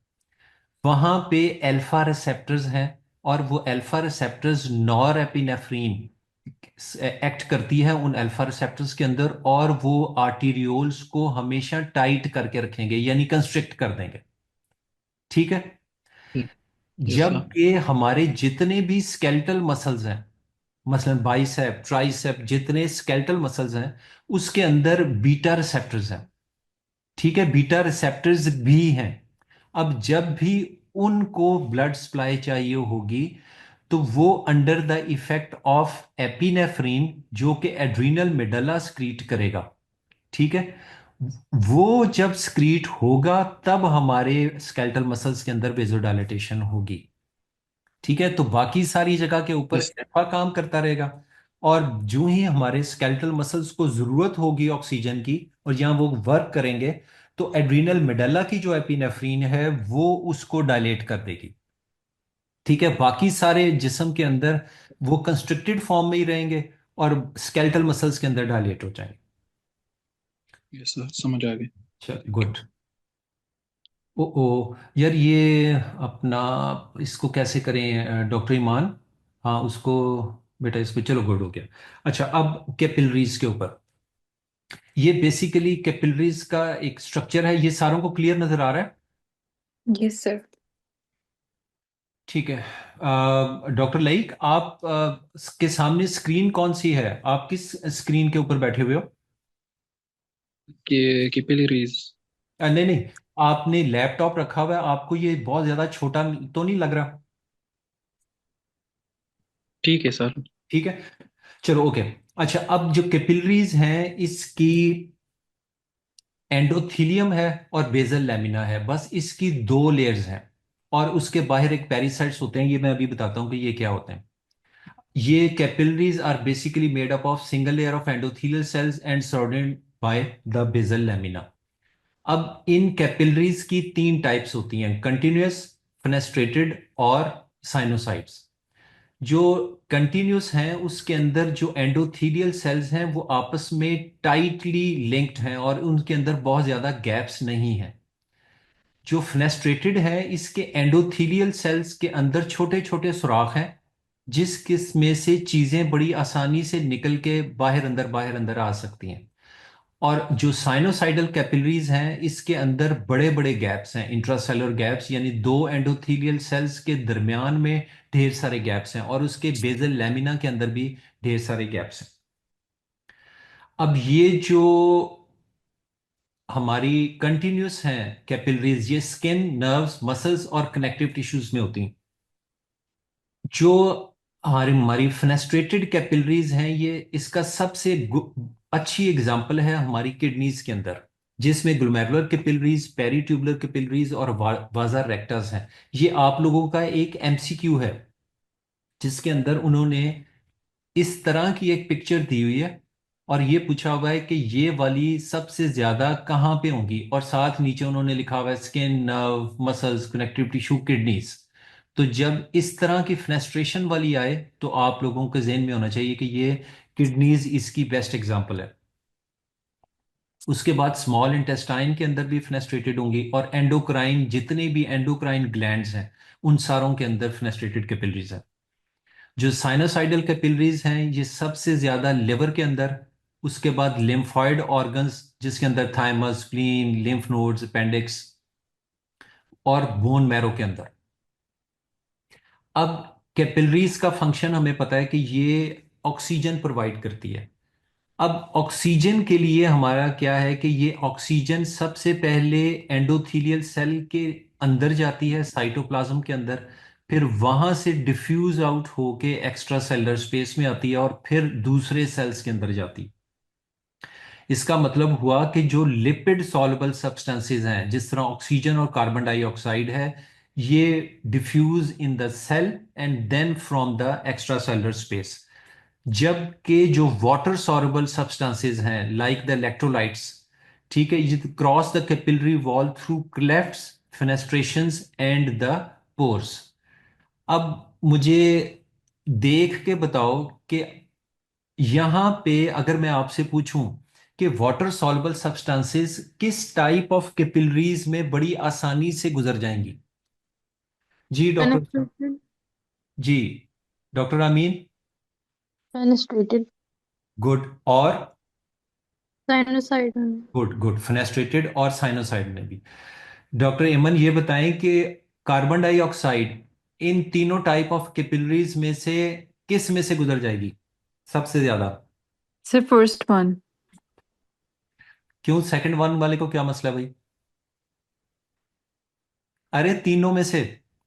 वहां पे अल्फा रिसेप्टर्स हैं, और वो alpha receptors nor epinephrine act करती है उन अल्फा रिसेप्टर्स के अंदर, और वो आर्टीरियोल्स को हमेशा टाइट करके रखेंगे, यानी कंस्ट्रिक्ट कर देंगे। ठीक है, यस सर। जबकि हमारे जितने भी स्केलेटल मसल्स हैं, मसलन बाइसेप ट्राइसेप, जितने स्केलेटल मसल्स हैं, उसके अंदर बीटा रिसेप्टर्स हैं। ठीक है, बीटा रिसेप्टर्स भी हैं। अब जब भी उनको ब्लड सप्लाई चाहिए होगी तो वो under the effect of epinephrine, जो कि एड्रीनल मेडल्ला स्क्रीट करेगा। ठीक है, वो जब स्क्रीट होगा तब हमारे स्केलेटल मसल्स के अंदर वेजोडाइलेटेशन होगी। ठीक है, तो बाकी सारी जगह के ऊपर यस। अल्फा काम करता रहेगा, और जो ही हमारे स्केलेटल मसल्स को जरूरत होगी ऑक्सीजन की और यहाँ वो वर्क करेंगे, तो एड्रीनल मेडल्ला की जो एपिनेफ्रीन है वो उसको डायलेट कर देगी। ठीक है, बाकी सारे जिस्म के अंदर वो कंस्ट्रिक्टेड फॉर्म में ही रहेंगे और स्केलेटल मसल्स के अंदर डायलेट हो जाएंगे। यस सर, समझ आ गए। चल गुड। ओ ओ यार, ये अपना इसको कैसे करें डॉक्टर ईमान? हाँ उसको, बेटा इसको, चलो गुड हो गया। अच्छा, अब कैपिलरीज के ऊपर, ये बेसिकली कैपिलरीज का एक स्ट्रक्चर है, ये सारों को क्लियर नजर आ रहा है? Yes, sir. ठीक है, डॉक्टर लाइक आप के सामने स्क्रीन कौन सी है? आप किस स्क्रीन के ऊपर बैठे हुए हो? कि कैपिलरीज। नहीं नहीं, आपने लैपटॉप रखा हुआ है, आपको ये बहुत ज्यादा छोटा तो नहीं लग रहा? ठीक है सर। ठीक है, चलो ओके। अच्छा, अब जो कैपिलरीज हैं इसकी एंडोथीलियम है और बेसल लैमिना है, बस इसकी दो लेयर्स हैं, और उसके बाहर एक पेरिसाइट्स होते हैं, ये मैं अभी बताता हूं कि ये क्या होते हैं। ये capillaries are basically made up of single layer of endothelial cells and surrounded by the basal lamina. अब इन कैपिलरीज की तीन टाइप्स होती हैं, कंटिन्यूअस, फेनेस्ट्रेटेड और साइनोसाइड्स। जो कंटिन्यूस हैं उसके अंदर जो एंडोथीलियल सेल्स हैं वो आपस में टाइटली लिंक्ड हैं और उनके अंदर बहुत ज्यादा गैप्स नहीं हैं। जो फेनेस्ट्रेटेड है इसके एंडोथीलियल सेल्स के अंदर छोटे छोटे सुराख हैं, जिस किस में से चीजें बड़ी आसानी से निकल के बाहर अंदर आ सकती हैं। और जो साइनोसाइडल कैपिलरीज हैं इसके अंदर बड़े बड़े गैप्स हैं, इंट्रासेलुलर गैप्स, यानी दो एंडोथेलियल सेल्स के दरमियान में ढेर सारे गैप्स हैं, और उसके बेसल लैमिना के अंदर भी ढेर सारे गैप्स हैं। अब ये जो हमारी कंटिन्यूस हैं कैपिलरीज, ये स्किन, नर्व्स, मसल्स और कनेक्टिव टिश्यूज में होती हैं। जो हमारी हमारी फेनेस्ट्रेटेड कैपिलरीज हैं, ये इसका सबसे अच्छी एग्जांपल है हमारी किडनीज के अंदर, जिसमें ग्लोमेरुलर कैपिलरीज, पेरीट्यूबुलर कैपिलरीज और वाजा रेक्टस हैं। ये आप लोगों का एक एमसीक्यू है, जिसके अंदर उन्होंने इस तरह की एक पिक्चर दी हुई है, और ये पूछा हुआ है कि ये वाली सबसे ज्यादा कहाँ पे होंगी, और साथ नीचे उन्होंने लिखा हुआ है skin, nerve, muscles, connective tissue, kidneys. तो जब इस तरह की फेनेस्ट्रेशन वाली आए तो आप लोगों के जहन में होना चाहिए कि ये किडनीज इसकी बेस्ट एग्जांपल है। उसके बाद स्मॉल इंटेस्टाइन के अंदर भी फेनेस्ट्रेटेड होंगी, और एंडोक्राइन, जितने भी एंडोक्राइन ग्लैंड्स हैं उन सारों के अंदर फेनेस्ट्रेटेड कैपिलरीज है। जो साइनोसाइडल कैपिलरीज हैं ये सबसे ज्यादा लिवर के अंदर, उसके बाद लिम्फॉइड ऑर्गन्स जिसके अंदर thymus, spleen, lymph nodes, appendix, और बोन मैरो के अंदर। अब कैपिलरीज का फंक्शन हमें पता है कि ये ऑक्सीजन प्रोवाइड करती है। अब ऑक्सीजन के लिए हमारा क्या है कि ये ऑक्सीजन सबसे पहले एंडोथीलियल सेल के अंदर जाती है, साइटोप्लाज्म के अंदर, फिर वहां से डिफ्यूज आउट होके एक्स्ट्रा सेलुलर स्पेस में आती है, और फिर दूसरे सेल्स के अंदर जाती है। इसका मतलब हुआ कि जो लिपिड सॉल्युबल सब्सटेंसेस हैं, जिस तरह ऑक्सीजन और कार्बन डाइऑक्साइड है, ये diffuse in the cell and then from the extra cellular space. जबकि जो वाटर सॉल्युबल सब्सटेंसेस हैं लाइक द इलेक्ट्रोलाइट्स, ठीक है, ये cross the capillary wall through clefts, fenestrations and the pores. अब मुझे देख के बताओ कि यहां पे अगर मैं आपसे पूछूं कि वाटर सॉल्युबल सब्सटेंसेस किस टाइप ऑफ कैपिलरीज में बड़ी आसानी से गुजर जाएंगी? जी डॉक्टर। Penetrated. जी डॉक्टर अमीन। Fenestrated. गुड। और Sinusoidal. गुड गुड, फेनेस्ट्रेटेड और साइनोसाइड में भी। डॉक्टर एमन ये बताएं कि कार्बन डाइऑक्साइड इन तीनों टाइप ऑफ कैपिलरीज में से किस में से गुजर जाएगी सबसे ज्यादा? Sir, first one. क्यों, सेकंड वन वाले को क्या मसला है भाई? अरे तीनों में से,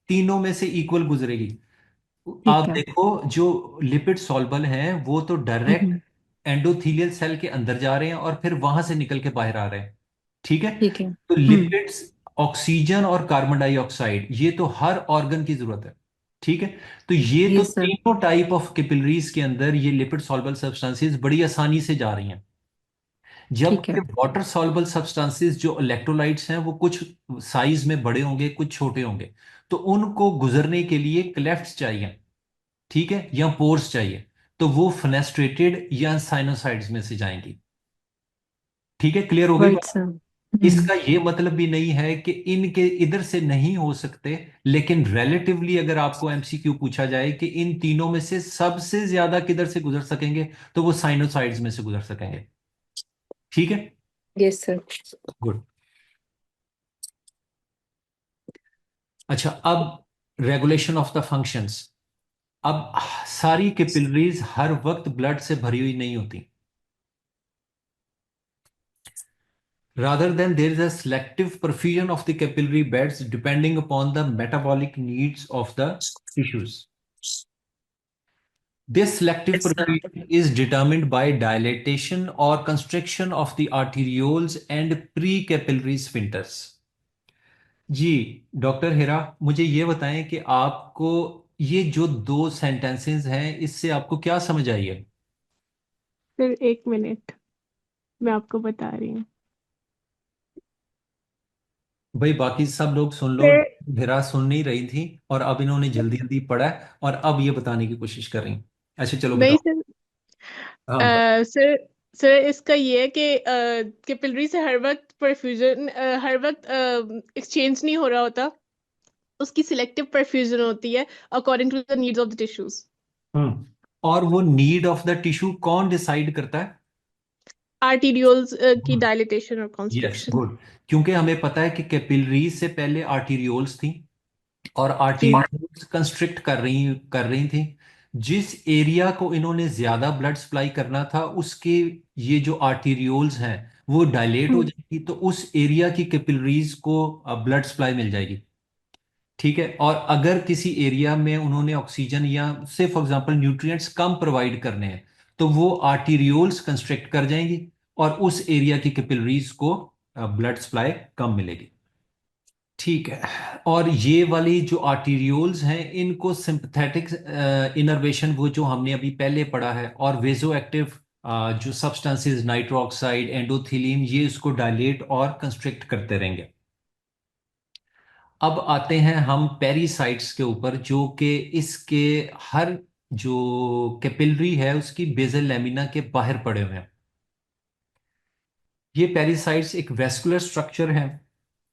तीनों में से इक्वल गुजरेगी। ठीक आप है। देखो, जो लिपिड सॉल्बल हैं वो तो डायरेक्ट हम्म, एंडोथीलियल सेल के अंदर जा रहे हैं और फिर वहां से निकल के बाहर आ रहे हैं। ठीक है, ठीक है। तो लिपिड्स, ऑक्सीजन और कार्बन डाइऑक्साइड, ये तो हर ऑर्गन की जरूरत है। ठीक है, तो ये तो यस सर। तीनों टाइप ऑफ कैपिलरीज के अंदर ये लिपिड सॉल्बल सब्सटेंसेस बड़ी आसानी से जा रही हैं। ठीक जबकि है। वाटर सॉल्युबल सब्सटेंसेस जो इलेक्ट्रोलाइट्स हैं वो कुछ साइज में बड़े होंगे, कुछ छोटे होंगे, तो उनको गुजरने के लिए क्लेफ्ट्स चाहिए, ठीक है, या पोर्स चाहिए, तो वो फेनेस्ट्रेटेड या साइनोसाइड्स में से जाएंगी। ठीक है, क्लियर हो गई राइट बात? सर। इसका ये मतलब भी नहीं है कि इनके इधर से नहीं हो सकते, लेकिन रिलेटिवली अगर आपको एमसीक्यू पूछा जाए कि इन तीनों में से सबसे ज्यादा किधर से गुजर सकेंगे, तो वो साइनोसाइड्स में से गुजर सकेंगे। ठीक है, यस सर। गुड। अच्छा, अब रेगुलेशन ऑफ द फंक्शंस। अब सारी कैपिलरीज हर वक्त ब्लड से भरी हुई नहीं होती। rather than there is a selective perfusion of the capillary beds depending upon the metabolic needs of the tissues. This selective perfusion is determined by dilatation or constriction of the arterioles and precapillary sphincters. जी डॉक्टर हेरा, मुझे ये बताएं कि आपको ये जो दो सेंटेंसेस हैं इससे आपको क्या समझ आई है? सर 1 मिनट, मैं आपको बता रही हूँ। भाई बाकी सब लोग सुन लो, सर हेरा सुन नहीं रही थी और अब इन्होंने जल्दी जल्दी पढ़ा है और अब ये बताने की कोशिश कर रही हैं। अच्छा चलो नहीं बताओ। सर, हाँ सर सर इसका ये है कि कैपिलरी से हर वक्त परफ्यूजन हर वक्त एक्सचेंज नहीं हो रहा होता, उसकी सिलेक्टिव परफ्यूजन होती है according to the needs of the tissues. Hmm. और वो नीड ऑफ द टिश्यू कौन डिसाइड करता है? आर्टीरियोल्स की गुड, डायलिटेशन और यस कॉन्स्ट्रिक्शन। गुड। क्योंकि हमें पता है कि कैपिलरीज से पहले आर्टीरियोल्स थी और जी आर्टीरियोल्स कंस्ट्रिक्ट कर रही थी। जिस एरिया को इन्होंने ज्यादा ब्लड सप्लाई करना था उसके ये जो आर्टीरियोल्स हैं वो डायलेट हो हम्म, जाएगी, तो उस एरिया की कैपिलरीज को ब्लड सप्लाई मिल जाएगी। ठीक है, और अगर किसी एरिया में उन्होंने ऑक्सीजन या से for example nutrients come provide करने हैं तो वो आर्टीरियोल्स कंस्ट्रिक्ट कर जाएंगी और उस एरिया की कैपिलरीज को ब्लड सप्लाई कम मिलेगी। ठीक है, और ये वाली जो आर्टीरियोल्स हैं इनको सिंपथेटिक इनर्वेशन, वो जो हमने अभी पहले पढ़ा है, और वेजो एक्टिव जो सब्सटेंसेस नाइट्रो ऑक्साइड एंडोथिलीन, ये इसको डायलेट और कंस्ट्रिक्ट करते रहेंगे। अब आते हैं हम पेरिसाइट्स के ऊपर, जो कि इसके हर जो कैपिलरी है उसकी बेजल लैमिना के बाहर पड़े हुए हैं। ये पेरिसाइट्स एक वेस्कुलर स्ट्रक्चर है।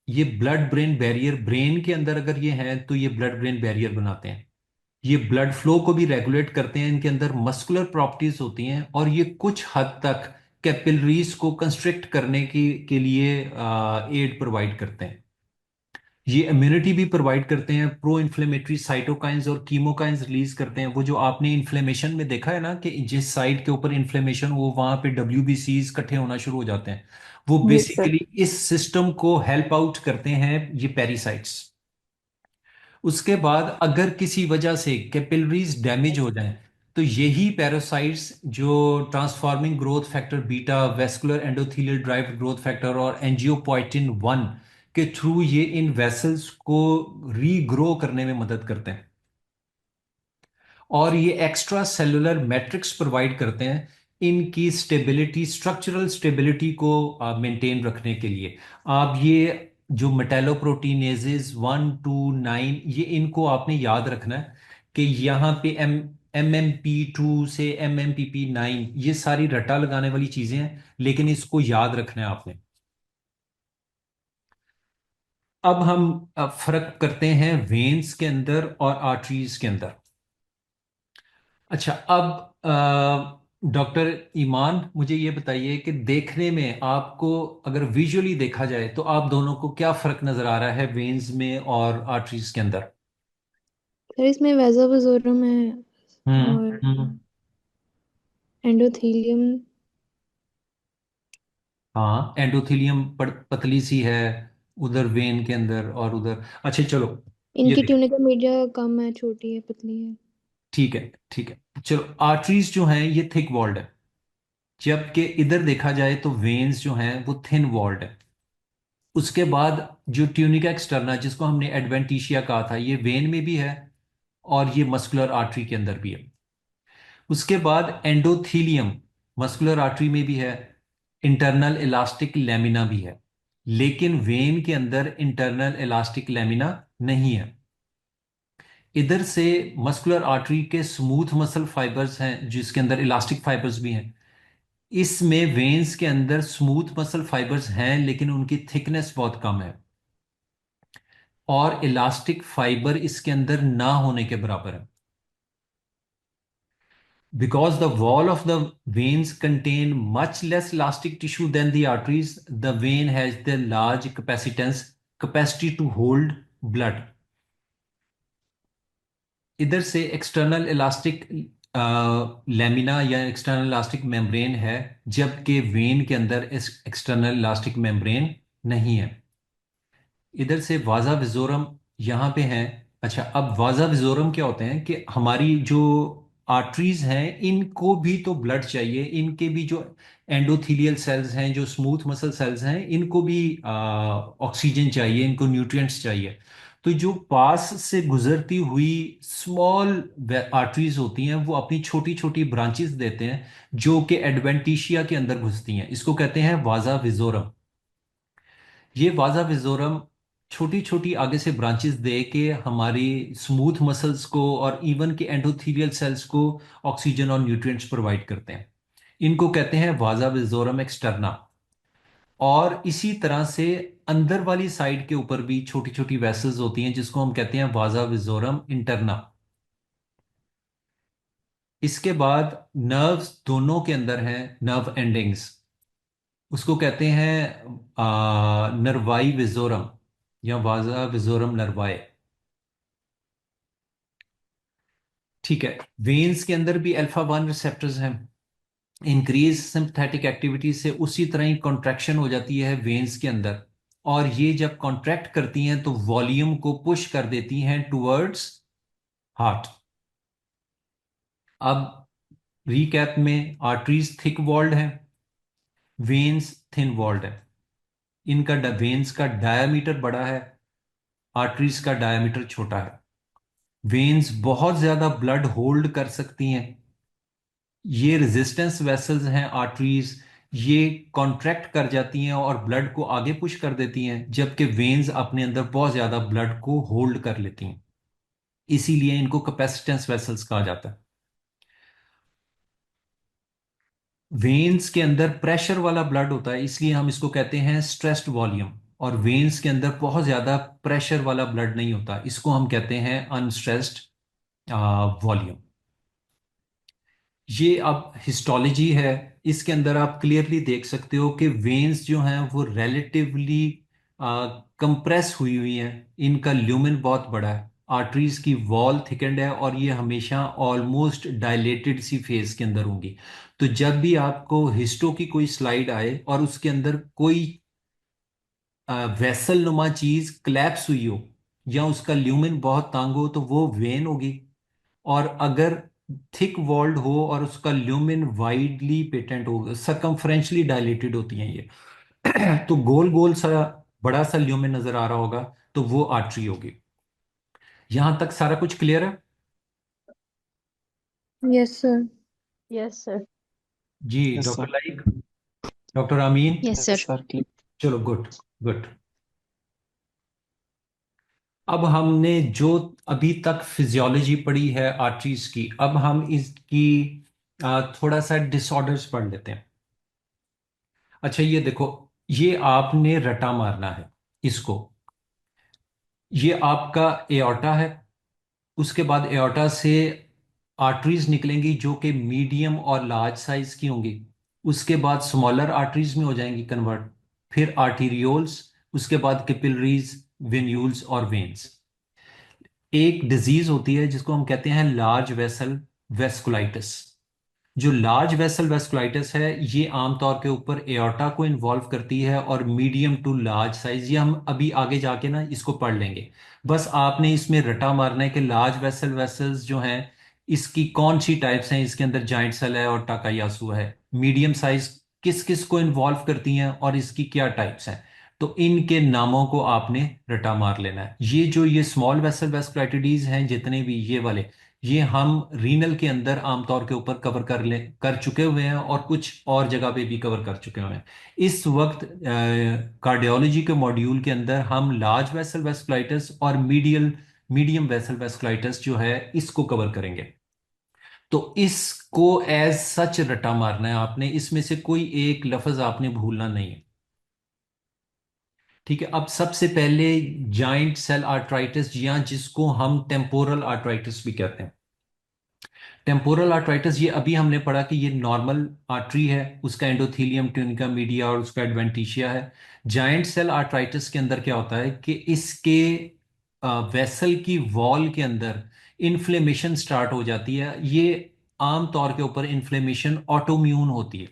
ये ब्लड ब्रेन बैरियर, ब्रेन के अंदर अगर ये हैं तो ये ब्लड ब्रेन बैरियर बनाते हैं। ये ब्लड फ्लो को भी रेगुलेट करते हैं, इनके अंदर मस्कुलर प्रॉपर्टीज होती हैं और ये कुछ हद तक कैपिलरीज को कंस्ट्रिक्ट करने की के लिए एड प्रोवाइड करते हैं। ये इम्यूनिटी भी प्रोवाइड करते हैं, प्रो इन्फ्लेमेटरी साइटोकाइंस और कीमोकाइंस रिलीज करते हैं। वो जो आपने इन्फ्लेमेशन में देखा है ना कि जिस साइड के ऊपर इन्फ्लेमेशन हो वहां पे WBCs इकट्ठे होना शुरू हो जाते हैं, वो यस सर। बेसिकली इस सिस्टम को हेल्प आउट करते हैं ये पेरिसाइट्स। उसके बाद अगर किसी वजह से कैपिलरीज डैमेज हो जाएं तो यही पैरासाइट्स जो transforming growth factor beta, vascular endothelial derived growth factor और एंजियोपोइटिन 1 के थ्रू ये इन वेसल्स को रीग्रो करने में मदद करते हैं और ये एक्स्ट्रा सेलुलर मैट्रिक्स प्रोवाइड करते हैं इनकी स्टेबिलिटी, स्ट्रक्चरल स्टेबिलिटी को मेंटेन रखने के लिए। आप ये जो मेटालोप्रोटीनेजेस 1 to 9, ये इनको आपने याद रखना है कि यहाँ पे MMP2 से MMPP9, ये सारी रटा लगाने वाली चीजें हैं, लेकिन इसको याद रखना है आपने। अब हम फर्क करते हैं वेन्स के अंदर और आर्टरीज के अंदर। अच्छा, अब डॉक्टर ईमान मुझे ये बताइए कि देखने में आपको अगर विजुअली देखा जाए तो आप दोनों को क्या फर्क नजर आ रहा है वेन्स में और आर्टरीज के अंदर? सर इसमें वैज़ोवज़ोरम है हम्म और हम्म एंडोथेलियम। हाँ, एंडोथेलियम पतली सी है उधर वेन के अंदर और उधर। अच्छा चलो, ये इनकी देख, ट्यूनिका मीडिया कम है, छोटी है, पतली है। ठीक है ठीक है, चलो आर्टरीज जो हैं ये थिक वॉल्ड है, जबकि इधर देखा जाए तो वेन्स जो हैं वो थिन वॉल्ड है। उसके बाद जो ट्यूनिका एक्सटर्ना जिसको हमने एडवेंटिशिया कहा था, ये वेन में भी है और ये मस्कुलर आर्टरी के अंदर भी है। उसके बाद एंडोथीलियम मस्कुलर आर्टरी में भी है, इंटरनल इलास्टिक लैमिना भी है, लेकिन वेन के अंदर इंटरनल इलास्टिक लैमिना नहीं है। इधर से मस्कुलर आर्टरी के स्मूथ मसल फाइबर्स हैं जिसके अंदर इलास्टिक फाइबर्स भी हैं। इसमें वेन्स के अंदर स्मूथ मसल फाइबर्स हैं लेकिन उनकी थिकनेस बहुत कम है और इलास्टिक फाइबर इसके अंदर ना होने के बराबर है। Because the wall of the veins contain much less elastic tissue than the arteries, the vein has the large capacity to hold blood. इधर से एक्सटर्नल इलास्टिक लेमिना या एक्सटर्नल इलास्टिक मेम्ब्रेन है, जबकि वेन के अंदर इस एक्सटर्नल इलास्टिक मेम्ब्रेन नहीं है। इधर से वाजा विजोरम यहाँ पे हैं। अच्छा, अब वाजा विजोरम क्या होते हैं कि हमारी जो आर्टरीज हैं इनको भी तो ब्लड चाहिए, इनके भी जो एंडोथीलियल सेल्स हैं, जो स्मूथ मसल सेल्स हैं, इनको भी ऑक्सीजन चाहिए, इनको न्यूट्रिएंट्स चाहिए। तो जो पास से गुजरती हुई स्मॉल आर्टरीज होती हैं वो अपनी छोटी छोटी ब्रांचेस देते हैं जो कि एडवेंटिशिया के अंदर घुसती हैं, इसको कहते हैं वाजा विजोरम। ये वाजा विजोरम छोटी छोटी आगे से ब्रांचेस दे के हमारी स्मूथ मसल्स को और इवन के एंडोथीलियल सेल्स को ऑक्सीजन और न्यूट्रिएंट्स प्रोवाइड करते हैं। इनको कहते हैं वाजा विजोरम एक्सटर्ना। और इसी तरह से अंदर वाली साइड के ऊपर भी छोटी छोटी वेसल्स होती हैं जिसको हम कहते हैं वाजा विजोरम इंटरना। इसके बाद नर्व्स दोनों के अंदर हैं, नर्व एंडिंग्स, उसको कहते हैं नरवाई विजोरम या वाजा विजोरम नरवाए। ठीक है, वेन्स के अंदर भी अल्फा 1 रिसेप्टर्स हैं। इंक्रीज सिंपथेटिक एक्टिविटी से उसी तरह ही कॉन्ट्रैक्शन हो जाती है वेन्स के अंदर, और ये जब कॉन्ट्रैक्ट करती हैं तो वॉल्यूम को पुश कर देती हैं टुवर्ड्स हार्ट। अब रीकैप में, आर्टरीज थिक वॉल्ड हैं, वेन्स थिन वॉल्ड है। इनका वेन्स का डायामीटर बड़ा है, आर्टरीज का डायामीटर छोटा है। वेन्स बहुत ज्यादा ब्लड होल्ड कर सकती हैं, ये रेजिस्टेंस वेसल्स हैं आर्टरीज, ये कॉन्ट्रैक्ट कर जाती हैं और ब्लड को आगे पुश कर देती हैं, जबकि वेन्स अपने अंदर बहुत ज्यादा ब्लड को होल्ड कर लेती हैं, इसीलिए इनको कैपेसिटेंस वेसल्स कहा जाता है। वेन्स के अंदर प्रेशर वाला ब्लड होता है, इसलिए हम इसको कहते हैं स्ट्रेस्ड वॉल्यूम, और वेन्स के अंदर बहुत ज्यादा प्रेशर वाला ब्लड नहीं होता, इसको हम कहते हैं अनस्ट्रेस्ड वॉल्यूम। ये अब हिस्टोलॉजी है, इसके अंदर आप क्लियरली देख सकते हो कि वेन्स जो हैं वो रिलेटिवली कंप्रेस हुई हुई हैं, इनका ल्यूमेन बहुत बड़ा है, आर्टरीज की वॉल थिकंड है और ये हमेशा ऑलमोस्ट डायलेटेड सी फेज के अंदर होंगी। तो जब भी आपको हिस्टो की कोई स्लाइड आए और उसके अंदर कोई वेसल नुमा चीज क्लैप्स हुई हो या उसका ल्यूमेन बहुत तंग हो तो वो वेन होगी। और अगर थिक वॉल्ड हो और उसका ल्यूमेन वाइडली पेटेंट हो, सरकमफ्रेंशली डायलेटेड होती हैं ये तो गोल गोल सा बड़ा सा ल्यूमेन नजर आ रहा होगा, तो वो आर्टरी होगी। यहां तक सारा कुछ क्लियर है? Yes sir. Yes sir. जी yes doctor sir. Laiq, doctor Amin. Yes sir. Sir click. चलो, गुड गुड। अब हमने जो अभी तक फिजियोलॉजी पढ़ी है आर्टरीज की, अब हम इसकी थोड़ा सा डिसऑर्डर्स पढ़ लेते हैं। अच्छा, ये देखो, ये आपने रटा मारना है इसको। ये आपका एओर्टा है, उसके बाद एओर्टा से आर्टरीज निकलेंगी जो कि मीडियम और लार्ज साइज की होंगी, उसके बाद स्मॉलर आर्टरीज में हो जाएंगी कन्वर्ट, फिर आर्टीरियोल्स, उसके बाद कैपिलरीज, वेन्यूल्स और वेन्स। एक डिजीज होती है जिसको हम कहते हैं लार्ज वेसल वेस्कुलाइटिस। जो लार्ज वेसल वेस्कुलाइटिस है ये आमतौर के ऊपर एओर्टा को इन्वॉल्व करती है और मीडियम टू लार्ज साइज, ये हम अभी आगे जाके ना इसको पढ़ लेंगे। बस आपने इसमें रटा मारना है कि लार्ज वेसल वेसल्स जो हैं इसकी कौन सी टाइप्स हैं, इसके अंदर जाइंट सेल है और टाकायासु है। मीडियम साइज किस किस को इन्वॉल्व करती हैं और इसकी क्या टाइप्स हैं, तो इनके नामों को आपने रटा मार लेना है। ये स्मॉल वेसल वेस्कुलाइटिडीज हैं जितने भी ये वाले, ये हम रीनल के अंदर आमतौर के ऊपर कवर कर चुके हुए हैं और कुछ और जगह पे भी कवर कर चुके हुए हैं। इस वक्त कार्डियोलॉजी के मॉड्यूल के अंदर हम लार्ज वेसल वेस्कुलाइटिस और मीडियम वेसल वेस्कुलाइटिस जो है इसको कवर करेंगे। तो इसको एज सच रटा मारना है आपने, इसमें से कोई एक लफ्ज आपने भूलना नहीं है। ठीक है, अब सबसे पहले जाइंट सेल आर्ट्राइटिस, या जिसको हम टेम्पोरल आर्ट्राइटिस भी कहते हैं। टेम्पोरल आर्ट्राइटिस ये अभी हमने पढ़ा कि ये नॉर्मल आर्टरी है, उसका एंडोथीलियम, ट्यूनिका मीडिया और उसका एडवेंटिशिया है। जाइंट सेल आर्ट्राइटिस के अंदर क्या होता है कि इसके वेसल की वॉल के अंदर इन्फ्लेमेशन स्टार्ट हो जाती है। ये आम तौर के ऊपर इन्फ्लेमेशन ऑटोम्यून होती है।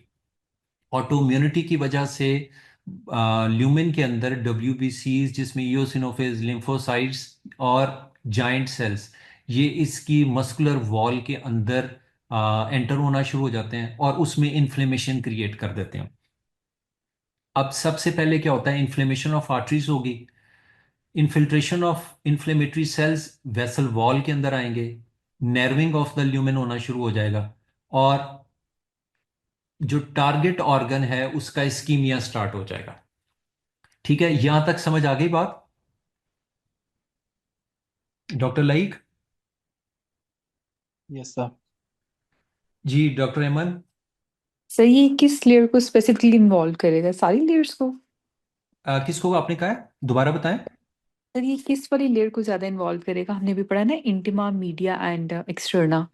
ऑटोइम्यूनिटी की वजह से ल्यूमेन के अंदर डब्ल्यूबीसीज, जिसमें ईओसिनोफिल्स, लिम्फोसाइट्स और जाइंट सेल्स, ये इसकी मस्कुलर वॉल के अंदर एंटर होना शुरू हो जाते हैं और उसमें इन्फ्लेमेशन क्रिएट कर देते हैं। अब सबसे पहले क्या होता है, इन्फ्लेमेशन ऑफ आर्टरीज होगी, infiltration of inflammatory cells vessel wall के अंदर आएंगे, नर्विंग ऑफ द ल्यूमेन होना शुरू हो जाएगा, और जो टारगेट ऑर्गन है उसका इस्कीमिया स्टार्ट हो जाएगा। ठीक है, यहां तक समझ आ गई बात डॉक्टर लाइक? Yes sir. जी डॉक्टर एमन। सर ये किस लेयर को स्पेसिफिकली इन्वॉल्व करेगा, सारी लेयर्स को? किसको आपने कहा है, दोबारा बताएं। सर ये किस वाली लेयर को ज्यादा इन्वॉल्व करेगा? हमने भी पढ़ा ना, इंटिमा, मीडिया एंड एक्सटर्ना।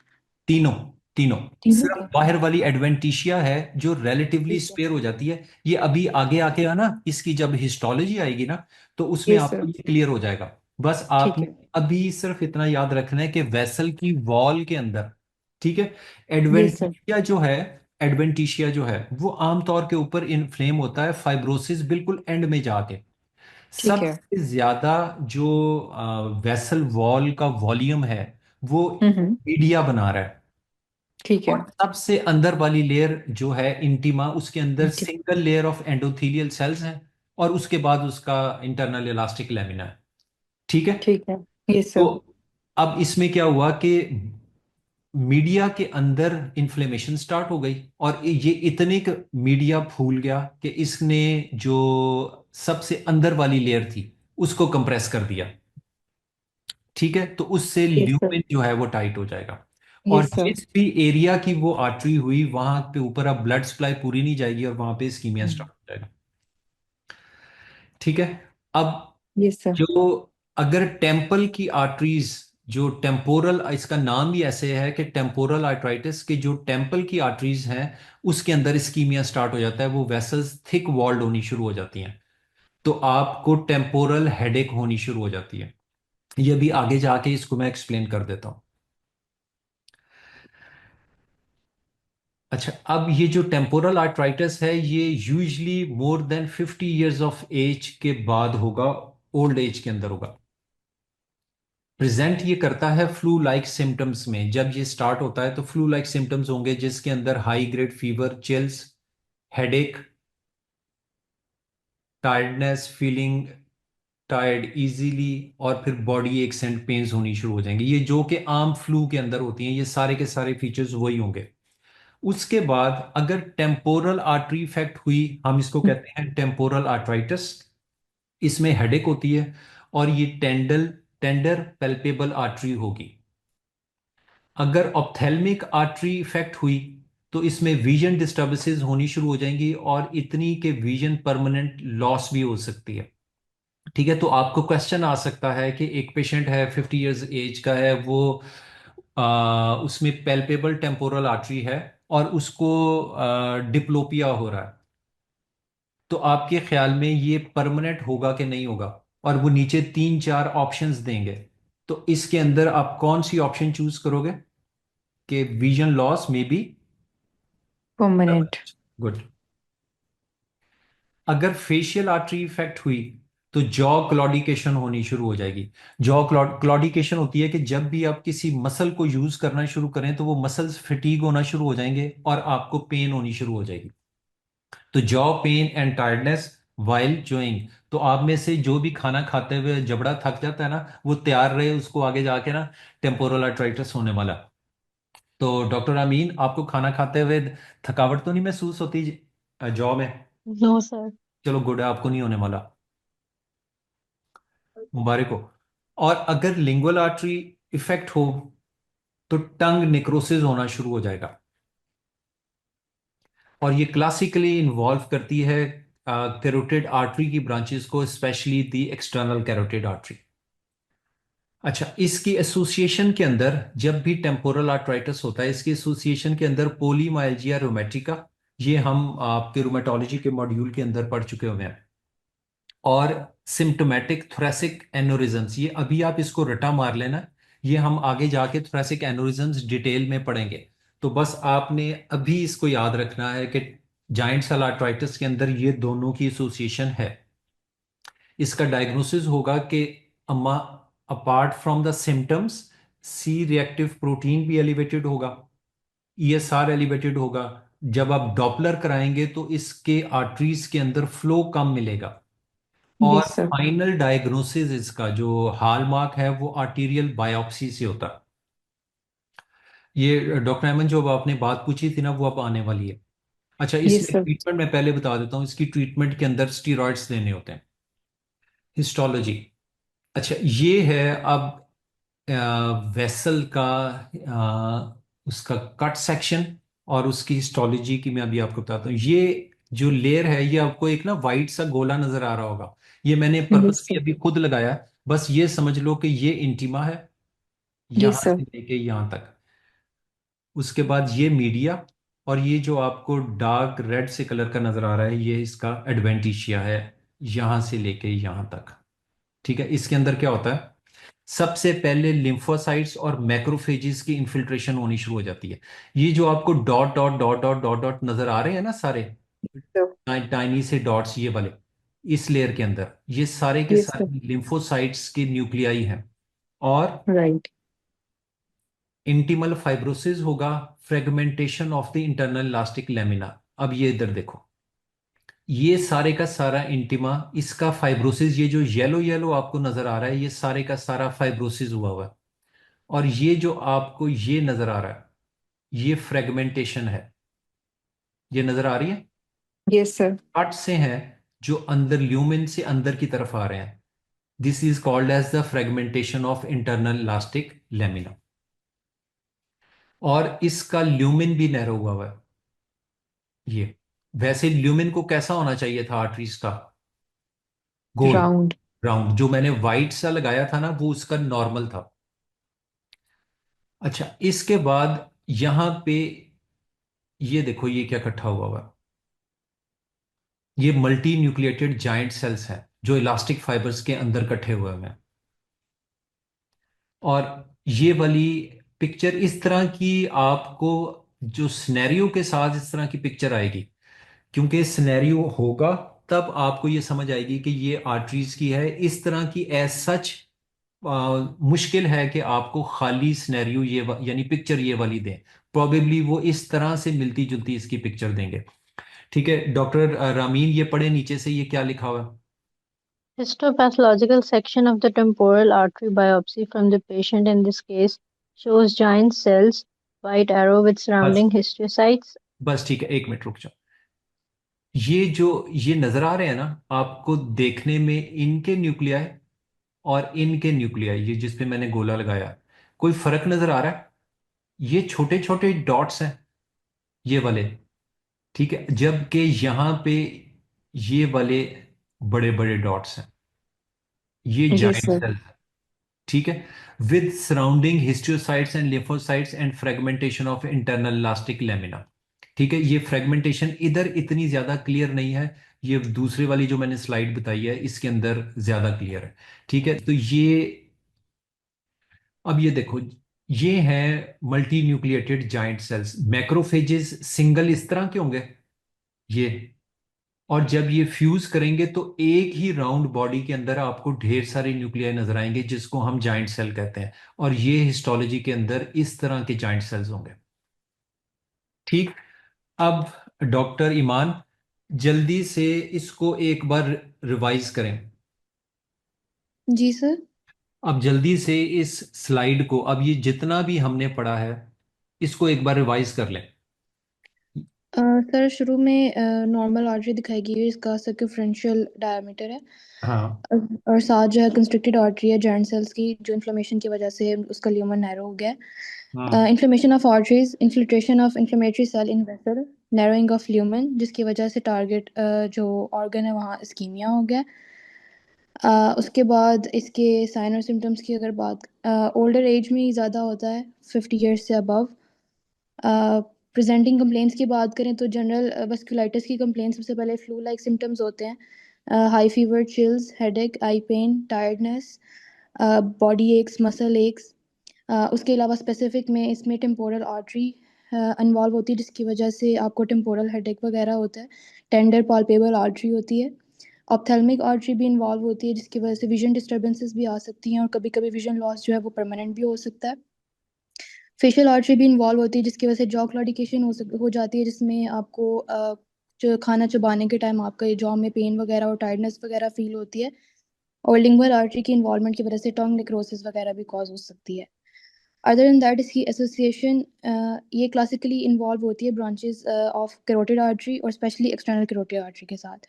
तीनों, तीनों। तीनों सिर्फ का? बाहर वाली एडवेंटिशिया है जो रिलेटिवली यस सर। स्पेयर हो जाती है। ये अभी आगे आके है ना, इसकी जब हिस्टोलॉजी आएगी ना, तो उसमें यस आपको सर। ये क्लियर हो जाएगा। बस ठीक आपने है। अभी सिर्फ इतना याद रखना है कि वेसल की वॉल के अंदर, ठीक है, यस सर। एडवेंटिशिया जो है वो आमतौर के ऊपर इन्फ्लेम होता है फाइब्रोसिस बिल्कुल एंड में जाके। ठीक है। सबसे ज्यादा जो वेसल वॉल का वॉल्यूम है वो हम्म। मीडिया बना रहा है। ठीक है। और सबसे अंदर वाली लेयर जो है इंटीमा, उसके अंदर ठीक। Single layer of endothelial sales हैं, और उसके बाद उसका इंटरनल इलास्टिक लेमिना है। ठीक है। ठीक है। यस तो सर। अब इसमें क्या हुआ कि मीडिया के अंदर इन्फ्लेमेशन स्टार्ट हो गई, और ये इतने मीडिया फूल गया कि इसने जो सबसे अंदर वाली लेयर थी उसको कंप्रेस कर दिया। ठीक है, तो उससे यस सर। ल्यूमेन जो है वो टाइट हो जाएगा। और यस सर। जिस भी एरिया की वो आर्टरी हुई वहां पे ऊपर अब ब्लड सप्लाई पूरी नहीं जाएगी और वहां पे इस्कीमिया स्टार्ट हो जाएगा। ठीक है। अब यस सर। जो अगर टेम्पल की आर्टरीज, जो टेम्पोरल, इसका नाम ही ऐसे है कि टेम्पोरल आर्टराइटिस, के जो टेम्पल की आर्टरीज हैं उसके अंदर इस्कीमिया स्टार्ट हो जाता है, वो वेसल्स थिक वॉल्ड होनी शुरू हो जाती हैं, तो आपको टेम्पोरल हेडेक होनी शुरू हो जाती है। ये भी आगे जाके इसको मैं एक्सप्लेन कर देता हूं। अच्छा, अब ये जो टेम्पोरल आर्थराइटिस है ये usually more than 50 years of age के बाद होगा, ओल्ड एज के अंदर होगा। प्रेजेंट ये करता है फ्लू लाइक सिम्टम्स में। जब ये स्टार्ट होता है तो फ्लू लाइक सिम्टम्स होंगे जिसके अंदर high grade fever, chills, headache, tiredness, feeling tired easily, और फिर बॉडी एक्स एंड पेन्स होनी शुरू हो जाएंगे। ये जो कि आम फ्लू के अंदर होती हैं, ये सारे के सारे फीचर्स वही होंगे। उसके बाद अगर टेम्पोरल आर्टरी इफेक्ट हुई, हम इसको कहते हैं टेम्पोरल आर्टराइटिस, इसमें हेडेक होती है और ये टेंडर पेल्पेबल आर्टरी होगी। अगर ऑप्थेल्मिक आर्टरी इफेक्ट हुई तो इसमें विजन डिस्टर्बेंसेस होनी शुरू हो जाएंगी, और इतनी के विजन परमानेंट लॉस भी हो सकती है। ठीक है, तो आपको क्वेश्चन आ सकता है कि एक पेशेंट है 50 years एज का है, वो उसमें पेल्पेबल टेम्पोरल आर्टरी है और उसको डिप्लोपिया हो रहा है, तो आपके ख्याल में ये परमानेंट होगा कि नहीं होगा? और वो नीचे 3 4 ऑप्शंस देंगे, तो इसके अंदर आप कौन सी ऑप्शन चूज करोगे कि विजन लॉस में बी परमानेंट। गुड? अगर फेशियल आर्टरी इफेक्ट हुई तो जॉ क्लॉडिकेशन होनी शुरू हो जाएगी। जॉ क्लॉडिकेशन होती है कि जब भी आप किसी मसल को यूज करना शुरू करें तो वो मसल्स फटीग होना शुरू हो जाएंगे और आपको पेन होनी शुरू हो जाएगी। तो jaw pain and tiredness while chewing, तो आप में से जो भी खाना खाते हुए जबड़ा थक जाता है ना, वो तैयार रहे उसको आगे जाके ना टेम्पोरल आर्टराइटिस होने वाला। तो डॉक्टर अमीन, आपको खाना खाते हुए थकावट तो नहीं महसूस होती जॉ में? No sir. चलो गुड है, आपको नहीं होने वाला, मुबारक हो। और अगर लिंगुअल आर्टरी इफेक्ट हो तो टंग नेक्रोसिस होना शुरू हो जाएगा, और ये क्लासिकली इन्वॉल्व करती है कैरोटिड आर्टरी की ब्रांचेस को, specially the external carotid artery. अच्छा, इसकी एसोसिएशन के अंदर जब भी टेम्पोरल आर्टराइटिस होता है, इसकी एसोसिएशन के अंदर पोलीमाइल्जिया रोमेटिका, ये हम आपके रोमेटोलॉजी के मॉड्यूल के अंदर पढ़ चुके हुए हैं, और सिम्टोमेटिक थोरेसिक एनोरिज्म्स, ये अभी आप इसको रटा मार लेना, ये हम आगे जाके थोरेसिक एनोरिज्म्स डिटेल में पढ़ेंगे। तो बस आपने अभी इसको याद रखना है कि जाइंट सेल आर्थराइटिस के अंदर ये दोनों की एसोसिएशन है। इसका डायग्नोसिस होगा कि अम्मा apart from the symptoms C reactive protein भी एलिवेटेड होगा, ईएसआर एलिवेटेड होगा। जब आप डॉपलर कराएंगे तो इसके आर्टरीज के अंदर फ्लो कम मिलेगा। और Yes, sir. फाइनल डायग्नोसिस इसका जो हॉलमार्क है वो आर्टीरियल बायोप्सी से होता है। ये डॉक्टर अहमद जो अब आपने बात पूछी थी ना वो अब आने वाली है। अच्छा, Yes, इसमें sir. ट्रीटमेंट मैं पहले बता देता हूँ। इसकी ट्रीटमेंट के अंदर स्टीरॉइड्स देने होते हैं। हिस्टोलॉजी, अच्छा ये है अब वेसल का उसका कट सेक्शन और उसकी हिस्टोलॉजी की मैं अभी आपको बताता हूँ। ये जो लेयर है ये आपको एक ना वाइट सा गोला नजर आ रहा होगा। ये मैंने Yes, पर्पस भी sir. अभी खुद लगाया है। बस ये समझ लो कि ये इंटीमा है Yes, यहां से sir. लेके यहां तक। उसके बाद ये मीडिया, और ये जो आपको डार्क रेड से कलर का नजर आ रहा है ये इसका एडवेंटिशिया है, यहां से लेके यहां तक। ठीक है, इसके अंदर क्या होता है, सबसे पहले लिम्फोसाइट्स और मैक्रोफेजेस की इन्फिल्ट्रेशन होनी शुरू हो जाती है। ये जो आपको dot dot dot dot dot dot नजर आ रहे हैं ना सारे Sir. टाइनी से डॉट्स ये वाले, इस लेयर के अंदर ये सारे के Yes, sir. सारे लिम्फोसाइट्स के न्यूक्लियाई हैं। और Right. इंटिमल फाइब्रोसिस होगा, fragmentation of the internal elastic lamina. अब ये इधर देखो, ये सारे का सारा इंटिमा, इसका फाइब्रोसिस, ये जो येलो येलो आपको नजर आ रहा है ये सारे का सारा फाइब्रोसिस हुआ हुआ है। और ये जो आपको ये नजर आ रहा है ये फ्रेगमेंटेशन है। ये नजर आ रही है, Yes, sir. कट से हैं जो अंदर ल्यूमेन से अंदर की तरफ आ रहे हैं। This is called as the fragmentation of internal elastic lamina. और इसका ल्यूमेन भी नैरो हुआ हुआ है। ये वैसे ल्यूमेन को कैसा होना चाहिए था आर्टरीज का, गोल Round. राउंड। जो मैंने वाइट सा लगाया था ना वो उसका नॉर्मल था। अच्छा, इसके बाद यहां पे ये देखो ये क्या इकट्ठा हुआ हुआ है। ये मल्टी न्यूक्लिएटेड जाइंट सेल्स हैं जो इलास्टिक फाइबर्स के अंदर इकट्ठे हुए हैं। और ये वाली पिक्चर इस तरह की आपको जो सिनेरियो के साथ इस तरह की पिक्चर आएगी, क्योंकि सिनेरियो होगा तब आपको ये समझ आएगी कि ये आर्टरीज की है। इस तरह की एज सच मुश्किल है कि आपको खाली सिनेरियो यानी पिक्चर ये वाली दें। प्रोबेबली वो इस तरह से मिलती जुलती इसकी पिक्चर देंगे। ठीक है डॉक्टर रामीन, ये पढ़े नीचे से ये क्या लिखा हुआ है। Histopathological section of the temporal artery biopsy from the patient in this case shows giant cells, white arrow with बस surrounding histiocytes. बस ठीक है, एक मिनट रुक जाओ। ये जो ये नजर आ रहे हैं ना आपको देखने में, इनके न्यूक्लियाई और इनके न्यूक्लियाई, ये जिस पे मैंने गोला लगाया, कोई फर्क नजर आ रहा है। ये छोटे छोटे डॉट्स हैं ये वाले, ठीक है, जबकि यहां पे ये वाले बड़े बड़े डॉट्स हैं, ये Yes, जाइंट sir. सेल्स। ठीक है, with surrounding histiocytes and lymphocytes and fragmentation of internal elastic lamina. ठीक है, ये फ्रेगमेंटेशन इधर इतनी ज्यादा क्लियर नहीं है, ये दूसरे वाली जो मैंने स्लाइड बताई है इसके अंदर ज्यादा क्लियर है। ठीक है, तो ये अब ये देखो, ये है multi nucleated giant cells. Macrophages single इस तरह के होंगे ये, और जब ये फ्यूज करेंगे तो एक ही राउंड बॉडी के अंदर आपको ढेर सारे न्यूक्लियाई नजर आएंगे जिसको हम जाइंट सेल कहते हैं। और ये हिस्टोलॉजी के अंदर इस तरह के जाइंट सेल्स होंगे। ठीक, अब डॉक्टर ईमान जल्दी से इसको एक बार रिवाइज करें। जी सर। अब जल्दी से इस स्लाइड को, अब ये जितना भी हमने पढ़ा है इसको एक बार रिवाइज कर लें। सर शुरू में नॉर्मल आर्टरी दिखाई गई है, इसका सर्कमफ्रेंशियल डायमीटर है। हाँ और साथ जो है कंस्ट्रिक्टेड आर्टरी है जॉइंट सेल्स की, जो इन्फ्लेमेशन की वजह से उसका ल्यूमन नैरो हो गया हाँ है। Inflammation of arteries, infiltration of inflammatory cell in vessel, narrowing of lumen, जिसकी वजह से टारगेट जो ऑर्गन है वहाँ इस्कीमिया हो गया। उसके बाद इसके साइन और सिम्टम्स की अगर बात ओल्डर एज में ही ज़्यादा होता है, 50 ईयर्स से अबव। प्रेजेंटिंग कंप्लेंट्स की बात करें तो जनरल वस्कुलाइटिस की कंप्लेंट सबसे पहले फ्लू लाइक सिम्टम्स होते हैं। High fever, chills, headache, eye pain, tiredness, body aches, muscle aches. उसके अलावा स्पेसिफिक में इसमें टेम्पोरल आर्टरी इन्वॉल्व होती है, जिसकी वजह से आपको टेम्पोरल हेडेक वगैरह होता है। टेंडर पॉल्पेबल आर्टरी होती है। ऑप्थेल्मिक आर्टरी भी इन्वॉल्व होती है, जिसकी वजह से विजन डिस्टर्बेंसेस भी आ सकती हैं और कभी कभी विजन लॉस जो है वो परमानेंट भी हो सकता है। फेशियल आर्टरी भी इन्वॉल्व होती है, जिसकी वजह से जॉ क्लॉडिकेशन हो जाती है, जिसमें आपको जो खाना चबाने के टाइम आपका जॉ में पेन वगैरह और टायर्डनेस वगैरह फील होती है। और लिंगुअल आर्टरी की इन्वॉल्वमेंट की वजह से टंग नेक्रोसिस वगैरह भी कॉज हो सकती है। अदर देन दैट, इसकी एसोसिएशन ये क्लासिकली इन्वॉल्व होती है ब्रांचेस ऑफ कैरोटिड आर्टरी और स्पेशली एक्सटर्नल कैरोटिड आर्टरी के साथ।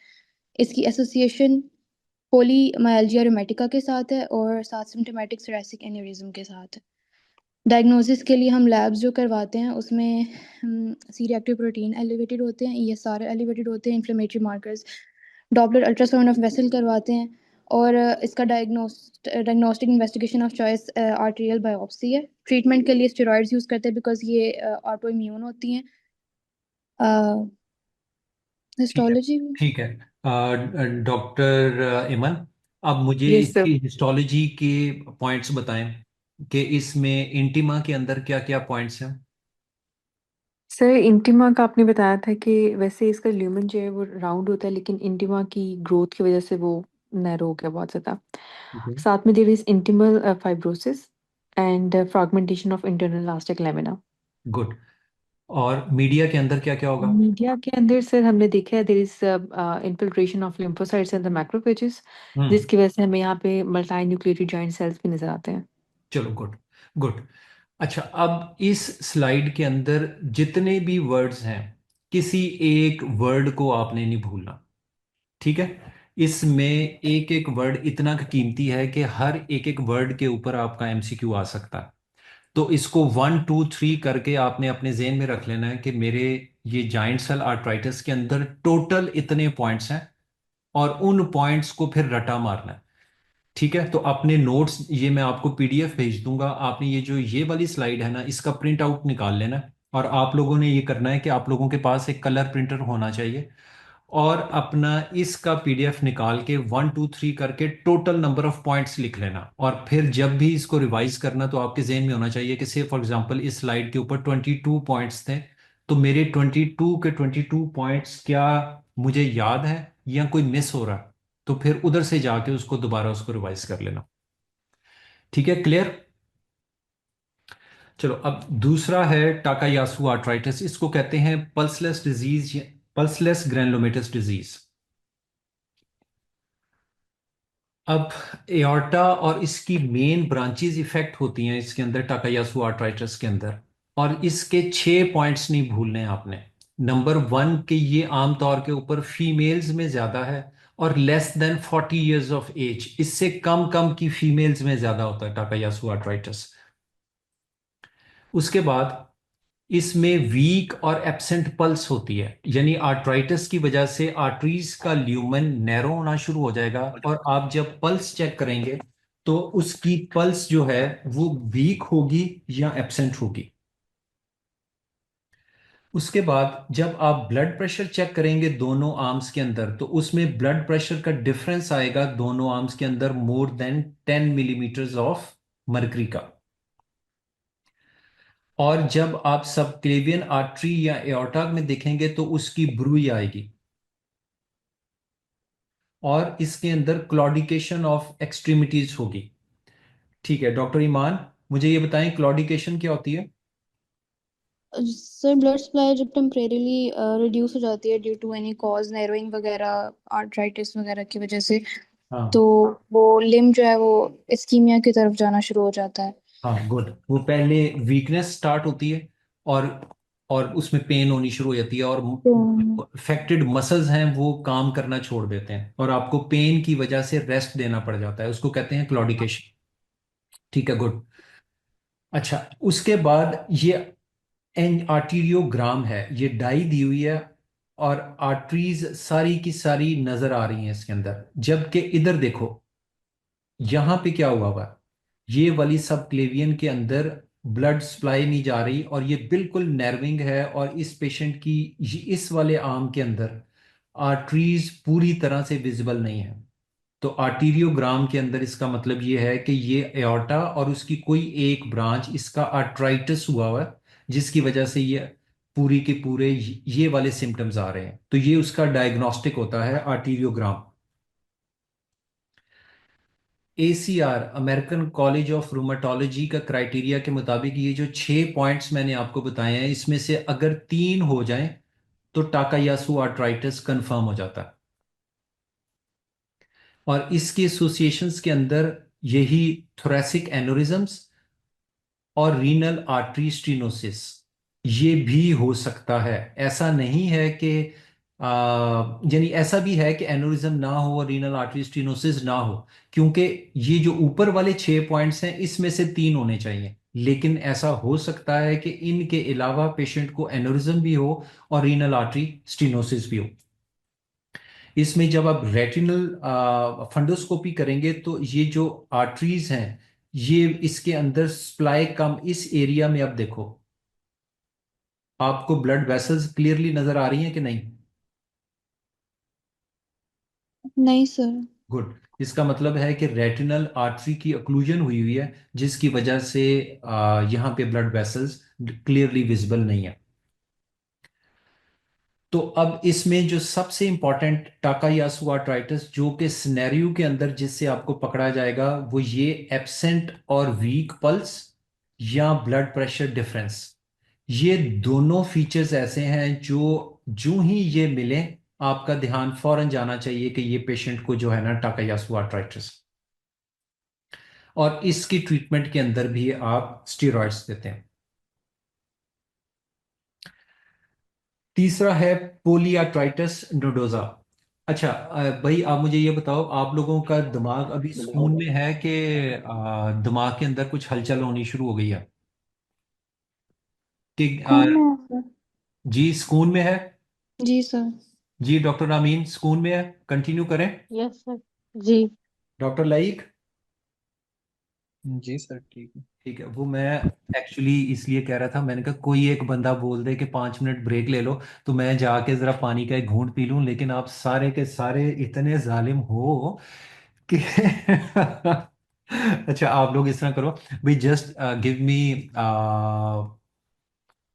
इसकी एसोसिएशन पोलीमायल्जिया रूमेटिका के साथ है और साथ सिम्टोमेटिक thoracic एन्यूरिज्म के साथ है। डायग्नोसिस के लिए हम लैब्स जो करवाते हैं उसमें सी रिएक्टिव प्रोटीन एलिवेटेड होते हैं, ESR एलिवेटेड होते हैं, inflammatory markers, Doppler ultrasound of vessel करवाते हैं और इसका diagnostic investigation of choice arterial biopsy है। ट्रीटमेंट के लिए स्टेरॉइड्स यूज़ करते हैं बिकॉज ये ऑटो इम्यून होती हैं। ठीक है, हिस्टोलॉजी ठीक है। डॉक्टर इमन, अब मुझे यस सर। इसकी हिस्टोलॉजी के पॉइंट्स बताएं कि इसमें इंटिमा के अंदर क्या क्या पॉइंट्स हैं। सर इंटिमा का आपने बताया था कि वैसे इसका ल्यूमन जो है वो राउंड होता है, लेकिन इंटिमा की ग्रोथ की वजह से वो नैरो हो गया बहुत ज़्यादा। साथ में there is intimal fibrosis and fragmentation of internal elastic lamina. Good. और मीडिया के अंदर क्या क्या होगा। मीडिया के अंदर सर हमने देखा है there is infiltration of lymphocytes and the macrophages, hmm. जिसकी वजह से हमें यहाँ पे मल्टी न्यूक्लिएटेड जॉइंट सेल्स भी नजर आते हैं। चलो, गुड गुड। अच्छा, अब इस स्लाइड के अंदर जितने भी वर्ड्स हैं, किसी एक वर्ड को आपने नहीं भूलना, ठीक है। इसमें एक एक वर्ड इतना कीमती है कि हर एक एक वर्ड के ऊपर आपका एमसीक्यू आ सकता है। तो इसको 1 2 3 करके आपने अपने जेहन में रख लेना है कि मेरे ये जाइंट सेल आर्ट्राइटिस के अंदर टोटल इतने पॉइंट्स हैं, और उन पॉइंट्स को फिर रटा मारना है। ठीक है, तो अपने नोट्स ये मैं आपको पीडीएफ भेज दूंगा, आपने ये जो ये वाली स्लाइड है ना, इसका प्रिंट आउट निकाल लेना है। और आप लोगों ने ये करना है कि आप लोगों के पास एक कलर प्रिंटर होना चाहिए, और अपना इसका पीडीएफ निकाल के 1 2 3 करके टोटल नंबर ऑफ पॉइंट्स लिख लेना। और फिर जब भी इसको रिवाइज करना, तो आपके जहन में होना चाहिए कि से फॉर एग्जांपल इस स्लाइड के ऊपर 22 पॉइंट्स थे, तो मेरे 22 के 22 पॉइंट्स क्या मुझे याद है या कोई मिस हो रहा है, तो फिर उधर से जाके उसको दोबारा उसको रिवाइज कर लेना। ठीक है, क्लियर। चलो, अब दूसरा है टाकायासु आर्ट्राइटिस। इसको कहते हैं pulseless disease, pulseless granulomatous disease. अब एओर्टा और इसकी मेन ब्रांचेस इफेक्ट होती हैं इसके अंदर, टाकायासु आर्ट्राइटिस के अंदर। और इसके 6 पॉइंट्स नहीं भूलने आपने। नंबर 1 के ये आमतौर के ऊपर फीमेल्स में ज्यादा है, और less than 40 years of age, इससे कम कम की फीमेल्स में ज्यादा होता है टाकायासु आर्ट्राइटिस। उसके बाद इसमें वीक और एब्सेंट पल्स होती है, यानी आर्ट्राइटिस की वजह से आर्टरीज का ल्यूमन नैरो होना शुरू हो जाएगा, और आप जब पल्स चेक करेंगे तो उसकी पल्स जो है वो वीक होगी या एब्सेंट होगी। उसके बाद जब आप ब्लड प्रेशर चेक करेंगे दोनों आर्म्स के अंदर, तो उसमें ब्लड प्रेशर का डिफरेंस आएगा दोनों आर्म्स के अंदर more than 10 millimetres of mercury का। और जब आप सबक्लेवियन आर्टरी या एओर्टा में देखेंगे तो उसकी ब्रूई आएगी, और इसके अंदर क्लॉडिकेशन ऑफ एक्सट्रीमिटीज होगी। ठीक है डॉक्टर ईमान, मुझे ये बताएं क्लॉडिकेशन क्या होती है। सर ब्लड सप्लाई जब टेम्परेरीली रिड्यूस हो जाती है due to any cause, narrowing वगैरह, आर्थराइटिस वगैरह की वजह से, तो हाँ। वो लिम जो है वो इस्कीमिया की तरफ जाना शुरू हो जाता है। हाँ, गुड। वो पहले वीकनेस स्टार्ट होती है, और उसमें पेन होनी शुरू हो जाती है, और तो अफेक्टेड मसल्स हैं वो काम करना छोड़ देते हैं, और आपको पेन की वजह से रेस्ट देना पड़ जाता है, उसको कहते हैं क्लॉडिकेशन। ठीक है, गुड। अच्छा, उसके बाद ये एन आर्टीरियोग्राम है, ये डाई दी हुई है, और आर्टरीज सारी की सारी नजर आ रही हैं इसके अंदर। जबकि इधर देखो, यहां पे क्या हुआ है, ये वाली सब क्लेवियन के अंदर ब्लड सप्लाई नहीं जा रही, और ये बिल्कुल नर्विंग है, और इस पेशेंट की इस वाले आर्म के अंदर आर्टरीज पूरी तरह से विजिबल नहीं है। तो आर्टीरियोग्राम के अंदर इसका मतलब ये है कि ये एओर्टा और उसकी कोई एक ब्रांच, इसका आर्ट्राइटिस हुआ हुआ है, जिसकी वजह से ये पूरी के पूरे ये वाले सिम्टम्स आ रहे हैं। तो ये उसका डायग्नोस्टिक होता है आर्टीरियोग्राम। ACR, American college of rheumatology का क्राइटेरिया के मुताबिक ये जो 6 पॉइंट्स मैंने आपको बताए हैं, इसमें से अगर 3 हो जाएं तो टाकायासु आर्ट्राइटिस कंफर्म हो जाता है। और इसके एसोसिएशंस के अंदर यही थोरेसिक एनोरिज्म्स और रीनल आर्टरी स्टीनोसिस ये भी हो सकता है। ऐसा नहीं है कि यानी ऐसा भी है कि एनोरिज्म ना हो और रीनल आर्टरी स्टीनोसिस ना हो, क्योंकि ये जो ऊपर वाले 6 पॉइंट्स हैं इसमें से 3 होने चाहिए। लेकिन ऐसा हो सकता है कि इनके अलावा पेशेंट को एनोरिज्म भी हो और रीनल आर्टरी स्टीनोसिस भी हो। इसमें जब आप रेटिनल फंडोस्कोपी करेंगे तो ये जो आर्टरीज हैं ये इसके अंदर सप्लाई कम, इस एरिया में अब देखो आपको ब्लड वेसल्स क्लियरली नजर आ रही हैं कि नहीं? नहीं सर। गुड। इसका मतलब है कि रेटिनल आर्टरी की ओक्लूजन हुई हुई है, जिसकी वजह से यहाँ पे ब्लड वेसल्स क्लियरली विजिबल नहीं है। तो अब इसमें जो सबसे इंपॉर्टेंट टाकायासु आर्ट्राइटिस जो कि सिनेरियो के अंदर जिससे आपको पकड़ा जाएगा वो ये एब्सेंट और वीक पल्स या ब्लड प्रेशर डिफरेंस। ये दोनों फीचर्स ऐसे हैं जो ही ये मिले आपका ध्यान फौरन जाना चाहिए कि ये पेशेंट को जो है ना टाकायासु आर्ट्राइटिस। और इसकी ट्रीटमेंट के अंदर भी आप स्टेरॉइड्स देते हैं। तीसरा है पोलियाट्राइटिस नोडोजा। अच्छा भाई आप मुझे ये बताओ, आप लोगों का दिमाग अभी सुकून में है कि दिमाग के अंदर कुछ हलचल होनी शुरू हो गई है कि कौन है सर? जी सुकून में है? जी सर। जी डॉक्टर अमीन सुकून में है, कंटिन्यू करें। Yes, sir. जी। डॉक्टर लाइक? जी सर ठीक है। ठीक है, वो मैं एक्चुअली इसलिए कह रहा था, मैंने कहा कोई एक बंदा बोल दे कि 5 मिनट ब्रेक ले लो तो मैं जाके जरा पानी का एक घूंट पी लूं, लेकिन आप सारे के सारे इतने जालिम हो कि अच्छा आप लोग इस तरह करो भाई, जस्ट गिव मी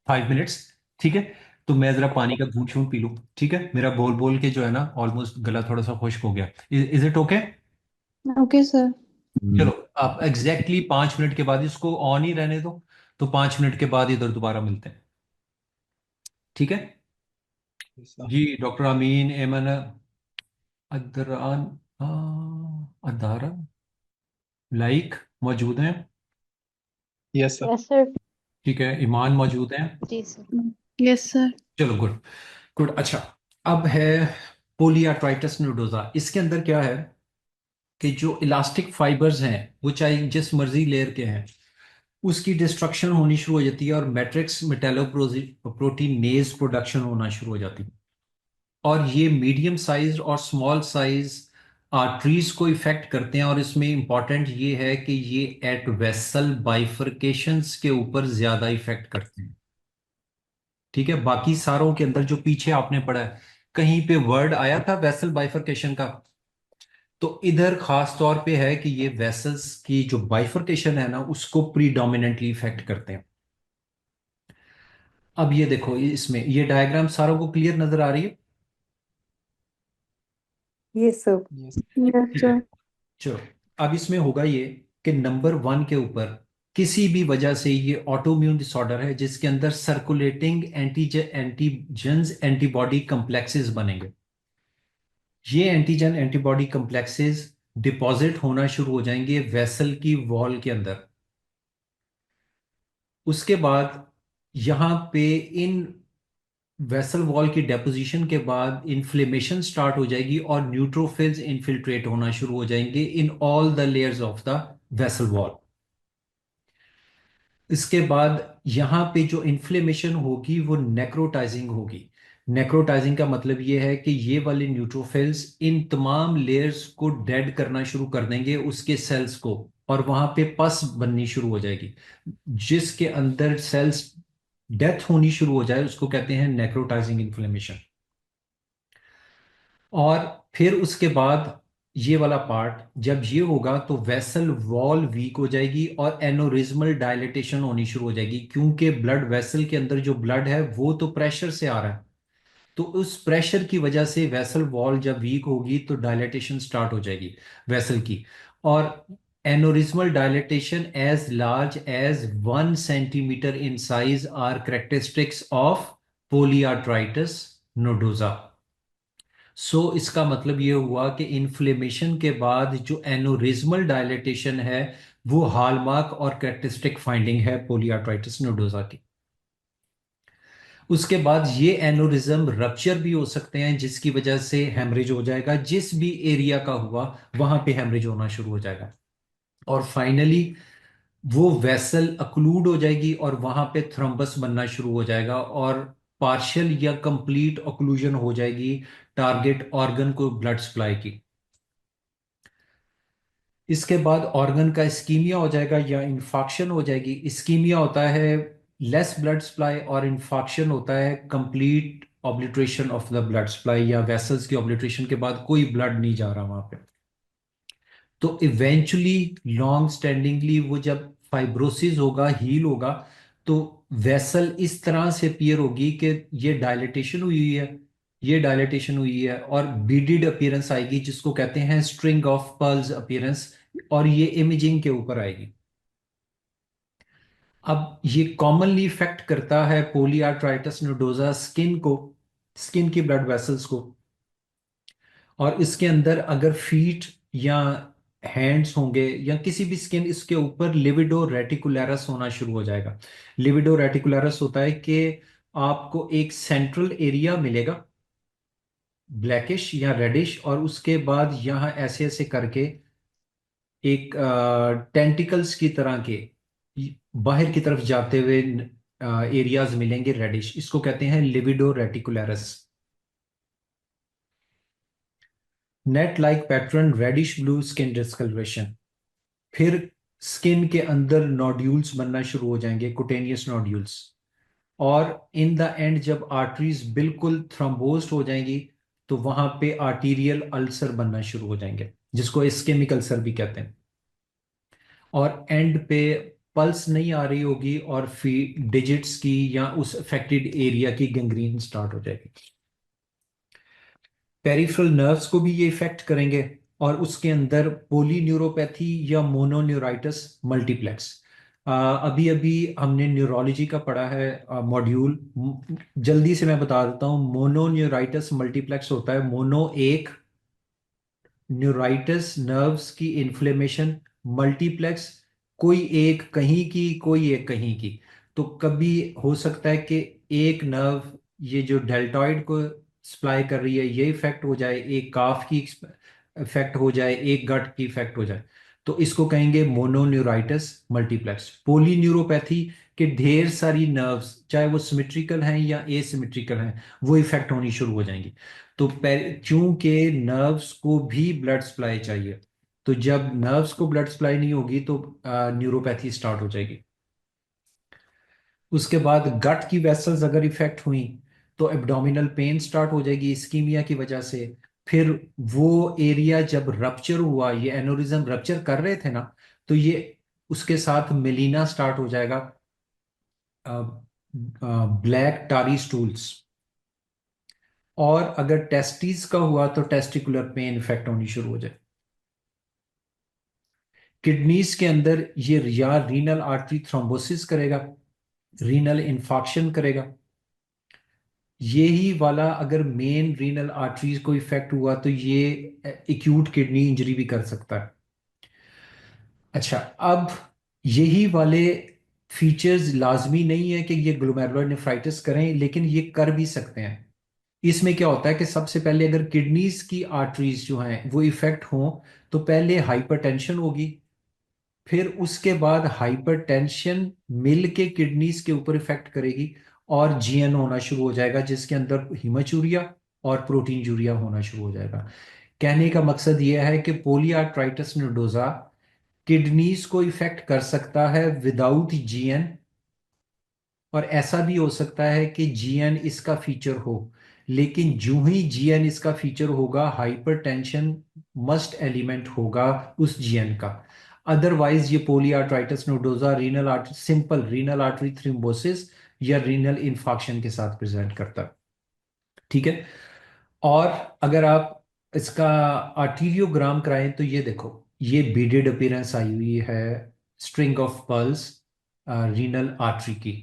5 मिनट्स, ठीक है? तो मैं जरा पानी का घूंट शूंट पी लूं, ठीक है? मेरा बोल बोल के जो है ना ऑलमोस्ट गला थोड़ा सा खुश्क हो गया। Is it okay? Okay sir. चलो आप एग्जैक्टली 5 मिनट के बाद इसको ऑन ही रहने दो, तो 5 मिनट के बाद इधर दोबारा मिलते हैं, ठीक है? सर जी डॉक्टर अमीन, एमन, अदरान, अदारा, लाइक मौजूद हैं? Yes sir. Yes, sir. ठीक है, ईमान मौजूद हैं? जी सर। Yes sir. चलो गुड गुड। अच्छा अब है पोलियाट्राइटिस नोडोजा। इसके अंदर क्या है कि जो इलास्टिक फाइबर्स हैं वो चाहे जिस मर्जी लेयर के हैं उसकी डिस्ट्रक्शन होनी शुरू हो जाती है और मैट्रिक्स मेटालोप्रोटीनेज प्रोडक्शन होना शुरू हो जाती है। और ये मीडियम साइज और स्मॉल साइज आर्टरीज को इफेक्ट करते हैं। और इसमें इंपॉर्टेंट ये है कि ये एट वेसल बाइफरकेशंस के ऊपर ज्यादा इफेक्ट करते हैं, ठीक है? बाकी सारों के अंदर जो पीछे आपने पढ़ा है कहीं पे वर्ड आया था वेसल बाइफरकेशन का, तो इधर खास तौर पे है कि ये वेसल्स की जो बाइफरकेशन है ना उसको प्रीडोमिनेंटली इफेक्ट करते हैं। अब ये देखो इसमें ये डायग्राम सारों को क्लियर नजर आ रही है? Yes sir. यस यस ठीक है, सर। चलो अब इसमें होगा ये कि नंबर 1 के ऊपर किसी भी वजह से ये ऑटोम्यून डिसऑर्डर है जिसके अंदर सर्कुलेटिंग एंटीजन्स एंटीबॉडी कम्प्लेक्सेस बनेंगे। ये एंटीजन एंटीबॉडी कम्प्लेक्सेस डिपॉजिट होना शुरू हो जाएंगे वेसल की वॉल के अंदर। उसके बाद यहाँ पे इन वेसल वॉल की डेपोजिशन के बाद इन्फ्लेमेशन स्टार्ट हो जाएगी और न्यूट्रोफिल्स इन्फिल्ट्रेट होना शुरू हो जाएंगे in all the layers of the vessel wall. इसके बाद यहाँ पे जो इन्फ्लेमेशन होगी वो नेक्रोटाइजिंग होगी। नेक्रोटाइजिंग का मतलब ये है कि ये वाले न्यूट्रोफिल्स इन तमाम लेयर्स को डेड करना शुरू कर देंगे उसके सेल्स को, और वहां पे पस बननी शुरू हो जाएगी। जिसके अंदर सेल्स डेथ होनी शुरू हो जाए उसको कहते हैं नेक्रोटाइजिंग इन्फ्लेमेशन। और फिर उसके बाद ये वाला पार्ट जब ये होगा तो वेसल वॉल वीक हो जाएगी और एनोरिज्मल डायलिटेशन होनी शुरू हो जाएगी, क्योंकि ब्लड वेसल के अंदर जो ब्लड है वो तो प्रेशर से आ रहा है। तो उस प्रेशर की वजह से वेसल वॉल जब वीक होगी तो डायलिटेशन स्टार्ट हो जाएगी वेसल की। और aneurysmal dilatation as large as 1 centimetre in size are characteristics of polyarteritis nodosa. So इसका मतलब ये हुआ कि इन्फ्लेमेशन के बाद जो एनोरिज्मल डायलिटेशन है वो हॉलमार्क और कैरेक्टरिस्टिक फाइंडिंग है पोलियार्ट्राइटिस नोडोजा की। उसके बाद ये एनोरिज्म रप्चर भी हो सकते हैं जिसकी वजह से हेमरेज हो जाएगा, जिस भी एरिया का हुआ वहां पे हेमरेज होना शुरू हो जाएगा। और फाइनली वो वेसल अक्लूड हो जाएगी और वहां पे थ्रोम्बस बनना शुरू हो जाएगा और पार्शियल या कंप्लीट ऑक्लूजन हो जाएगी टारगेट ऑर्गन को ब्लड सप्लाई की। इसके बाद ऑर्गन का इस्कीमिया हो जाएगा या इन्फाक्शन हो जाएगी। इस्कीमिया होता है लेस ब्लड सप्लाई और इन्फाक्शन होता है complete obliteration of the blood supply या वेसल्स की ऑब्लिटरेशन के बाद कोई ब्लड नहीं जा रहा वहां पे। तो इवेंचुअली लॉन्ग स्टैंडिंगली वो जब फाइब्रोसिस होगा, हील होगा, तो वेसल इस तरह से पियर होगी कि ये डायलिटेशन हुई है, ये डायलिटेशन हुई है और बीडिड अपीयरेंस आएगी जिसको कहते हैं स्ट्रिंग ऑफ पर्ल्स अपीयरेंस, और ये इमेजिंग के ऊपर आएगी। अब ये कॉमनली इफेक्ट करता है पोलियार्ट्राइटिस नोडोजा स्किन को, स्किन की ब्लड वेसल्स को। और इसके अंदर अगर फीट या हैंड्स होंगे या किसी भी स्किन, इसके ऊपर लिविडो रेटिकुलरस होना शुरू हो जाएगा। लिविडो रेटिकुलरस होता है कि आपको एक सेंट्रल एरिया मिलेगा ब्लैकिश या रेडिश, और उसके बाद यहाँ ऐसे ऐसे करके एक टेंटिकल्स की तरह के बाहर की तरफ जाते हुए एरियाज मिलेंगे रेडिश। इसको कहते हैं livedo reticularis. Net like pattern reddish blue skin discoloration. फिर स्किन के अंदर नोड्यूल्स बनना शुरू हो जाएंगे, कुटेनियस नोड्यूल्स। और इन द एंड जब आर्टरीज बिल्कुल थ्रोम्बोज्ड हो जाएंगी तो वहां पे आर्टीरियल अल्सर बनना शुरू हो जाएंगे जिसको इस्केमिक अल्सर भी कहते हैं। और एंड पे पल्स नहीं आ रही होगी और डिजिट्स की या उस अफेक्टेड एरिया की गैंग्रीन स्टार्ट हो जाएगी। पेरिफेरल नर्व्स को भी ये इफेक्ट करेंगे और उसके अंदर पोलीन्यूरोपैथी या मोनोन्यूराइटिस मल्टीप्लेक्स। अभी अभी हमने न्यूरोलॉजी का पढ़ा है मॉड्यूल, जल्दी से मैं बता देता हूँ। मोनोन्यूराइटिस मल्टीप्लेक्स होता है, मोनो एक, न्यूराइटिस नर्व्स की इन्फ्लेमेशन, मल्टीप्लेक्स कोई एक कहीं की कोई एक कहीं की। तो कभी हो सकता है कि एक नर्व ये जो डेल्टॉइड को सप्लाई कर रही है ये इफेक्ट हो जाए, एक काफ की इफेक्ट हो जाए, एक गट की इफेक्ट हो जाए, तो इसको कहेंगे मोनोन्यूराइटिस मल्टीप्लेक्स। पोलीन्यूरोपैथी के ढेर सारी नर्व्स चाहे वो सिमेट्रिकल हैं या एसिमेट्रिकल हैं वो इफेक्ट होनी शुरू हो जाएंगी। तो चूंकि नर्व्स को भी ब्लड सप्लाई चाहिए, तो जब नर्व्स को ब्लड सप्लाई नहीं होगी तो न्यूरोपैथी स्टार्ट हो जाएगी। उसके बाद गट की वेसल्स अगर इफेक्ट हुई तो एब्डोमिनल पेन स्टार्ट हो जाएगी इस्कीमिया की वजह से। फिर वो एरिया जब रप्चर हुआ, ये एनोरिज्म रप्चर कर रहे थे ना, तो ये उसके साथ मेलिना स्टार्ट हो जाएगा, ब्लैक टारी स्टूल्स। और अगर टेस्टिस का हुआ तो टेस्टिकुलर पेन इफेक्ट होनी शुरू हो जाए। किडनीज के अंदर ये या रीनल आर्टरी थ्रोम्बोसिस करेगा, रीनल इन्फॉक्शन करेगा। यही वाला अगर मेन रीनल आर्टरीज को इफेक्ट हुआ तो ये एक्यूट किडनी इंजरी भी कर सकता है। अच्छा, अब यही वाले फीचर्स लाजमी नहीं है कि ये ग्लोमेरुलोनेफ्राइटिस करें, लेकिन ये कर भी सकते हैं। इसमें क्या होता है कि सबसे पहले अगर किडनीज की आर्टरीज जो हैं वो इफेक्ट हों तो पहले हाइपरटेंशन होगी, फिर उसके बाद हाइपरटेंशन मिल के किडनीज के ऊपर इफेक्ट करेगी और जीएन होना शुरू हो जाएगा जिसके अंदर हिमाचूरिया और प्रोटीन यूरिया होना शुरू हो जाएगा। कहने का मकसद यह है कि पोलियार्ट्राइटिस नोडोजा किडनीज को इफेक्ट कर सकता है विदाउट जीएन, और ऐसा भी हो सकता है कि जीएन इसका फीचर हो, लेकिन जो ही जीएन इसका फीचर होगा, हाइपरटेंशन मस्ट एलिमेंट होगा उस जीएन का। अदरवाइज ये polyarteritis nodosa renal artery, simple renal artery thrombosis या रीनल इन्फाक्शन के साथ प्रेजेंट करता है। ठीक है। और अगर आप इसका आर्टीरियोग्राम कराएं तो ये देखो, ये बीडेड अपीयरेंस आई हुई है string of pulse renal artery की।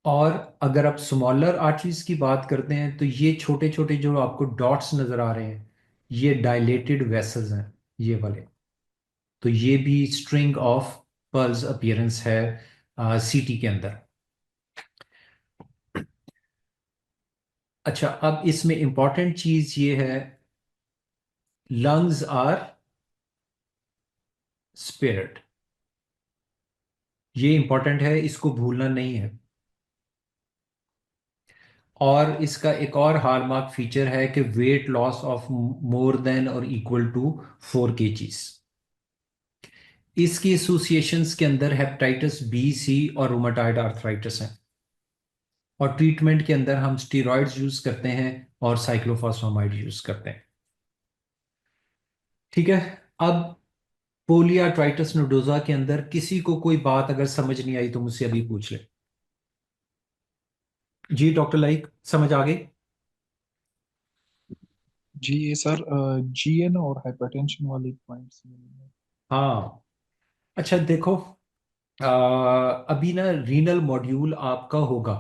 और अगर आप स्मॉलर आर्टरीज की बात करते हैं तो ये छोटे छोटे जो आपको डॉट्स नजर आ रहे हैं, ये डायलेटेड वेसल्स हैं ये वाले। तो ये भी स्ट्रिंग ऑफ पल्स अपीयरेंस है सीटी के अंदर। अच्छा, अब इसमें इंपॉर्टेंट चीज ये है, लंग्स आर स्पेयर्ड। ये इंपॉर्टेंट है, इसको भूलना नहीं है। और इसका एक और हालमार्क फीचर है कि weight loss of more than और इक्वल टू 4 kgs। इसकी एसोसिएशंस के अंदर हेपेटाइटिस बी, सी और रूमेटॉइड आर्थराइटिस हैं। और ट्रीटमेंट के अंदर हम स्टेरॉइड्स यूज करते हैं और साइक्लोफॉस्फामाइड यूज करते हैं। ठीक है। अब पोलीआर्ट्राइटिस नोडोजा के अंदर किसी को कोई बात अगर समझ नहीं आई तो मुझसे अभी पूछ ले। जी डॉक्टर लाइक, समझ आ गई? जी ये सर जीएन और हाइपरटेंशन वाले पॉइंट्स। हाँ। अच्छा देखो, अभी ना रीनल मॉड्यूल आपका होगा,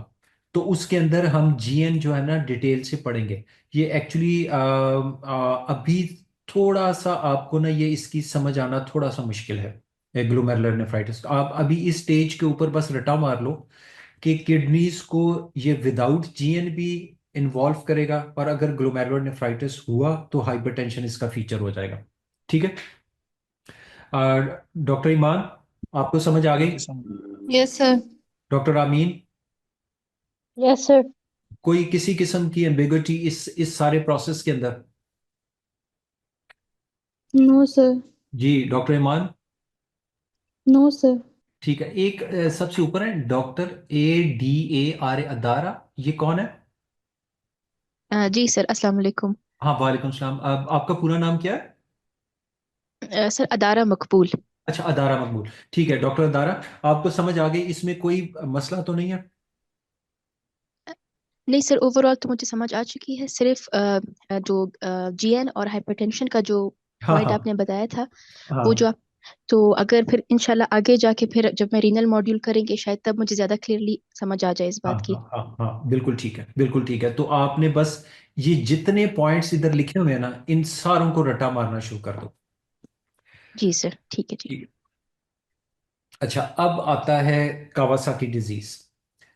तो उसके अंदर हम जीएन जो है ना डिटेल से पढ़ेंगे। ये एक्चुअली अभी थोड़ा सा आपको ना ये इसकी समझ आना थोड़ा सा मुश्किल है ग्लोमेरुलर नेफ्राइटिस। आप अभी इस स्टेज के ऊपर बस रटा मार लो कि किडनीज को ये विदाउट जीएन भी इन्वॉल्व करेगा, और अगर ग्लोमेरुलर नेफ्राइटिस हुआ तो हाइपरटेंशन इसका फीचर हो जाएगा। ठीक है। डॉक्टर ईमान, आपको समझ आ गई? Yes sir. डॉक्टर आमीन, Yes, sir. कोई किसी किस्म की एम्बिगुइटी इस सारे प्रोसेस के अंदर? No sir. जी डॉक्टर ईमान। No sir. ठीक है। एक सबसे ऊपर है डॉक्टर ADAR अदारा, ये कौन है? जी सर, अस्सलाम वालेकुम। हाँ वालेकुम सलाम। आपका पूरा नाम क्या है? सर अदारा मकबूल। अच्छा, अदारा मकबूल। ठीक है डॉक्टर अदारा, आपको समझ आ गई? इसमें कोई मसला तो नहीं है? नहीं सर, ओवरऑल तो मुझे समझ आ चुकी है। सिर्फ जो जीएन और हाइपरटेंशन का जो हाँ पॉइंट हाँ आपने बताया था, वो जो हाँ आप, तो अगर फिर इंशाल्लाह आगे जाके फिर जब मैं रीनल मॉड्यूल करेंगे शायद तब मुझे ज्यादा क्लियरली समझ आ जाए इस हाँ बात की। हाँ हाँ हाँ, बिल्कुल ठीक है, बिल्कुल ठीक है। तो आपने बस ये जितने पॉइंट्स इधर लिखे हुए हैं ना, इन सारों को रटा मारना शुरू कर दो। जी सर, ठीक है जी। ठीक है। अच्छा, अब आता है कावासाकी डिजीज।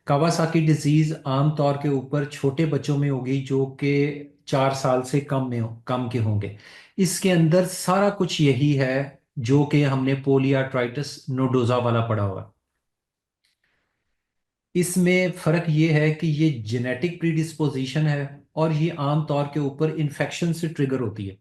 कावासाकी डिजीज आमतौर के ऊपर छोटे बच्चों में होगी जो कि 4 साल से कम के होंगे। इसके अंदर सारा कुछ यही है जो कि हमने पोलियाट्राइटिस नोडोजा वाला पढ़ा हुआ। इसमें फर्क ये है कि ये जेनेटिक प्रीडिस्पोजिशन है, और ये आमतौर के ऊपर इन्फेक्शन से ट्रिगर होती है।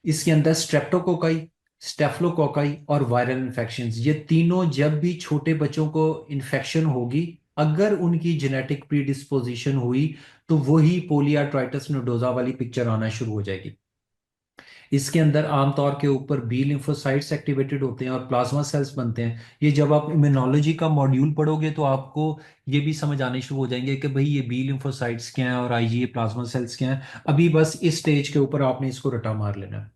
इसके अंदर स्ट्रेप्टोकोकाई, स्टेफलोकोकाई और वायरल इन्फेक्शंस, ये तीनों जब भी छोटे बच्चों को इन्फेक्शन होगी, अगर उनकी जेनेटिक प्रीडिस्पोजिशन हुई, तो वही पोलियाट्राइटिस नोडोजा वाली पिक्चर आना शुरू हो जाएगी। इसके अंदर आमतौर के ऊपर बी लिम्फोसाइट्स एक्टिवेटेड होते हैं और प्लाज्मा सेल्स बनते हैं। ये जब आप इम्यूनोलॉजी का मॉड्यूल पढ़ोगे तो आपको ये भी समझ आने शुरू हो जाएंगे कि भाई ये बी लिम्फोसाइट्स क्या हैं और आईजीए प्लाज्मा सेल्स क्या हैं। अभी बस इस स्टेज के ऊपर आपने इसको रटा मार लेना है।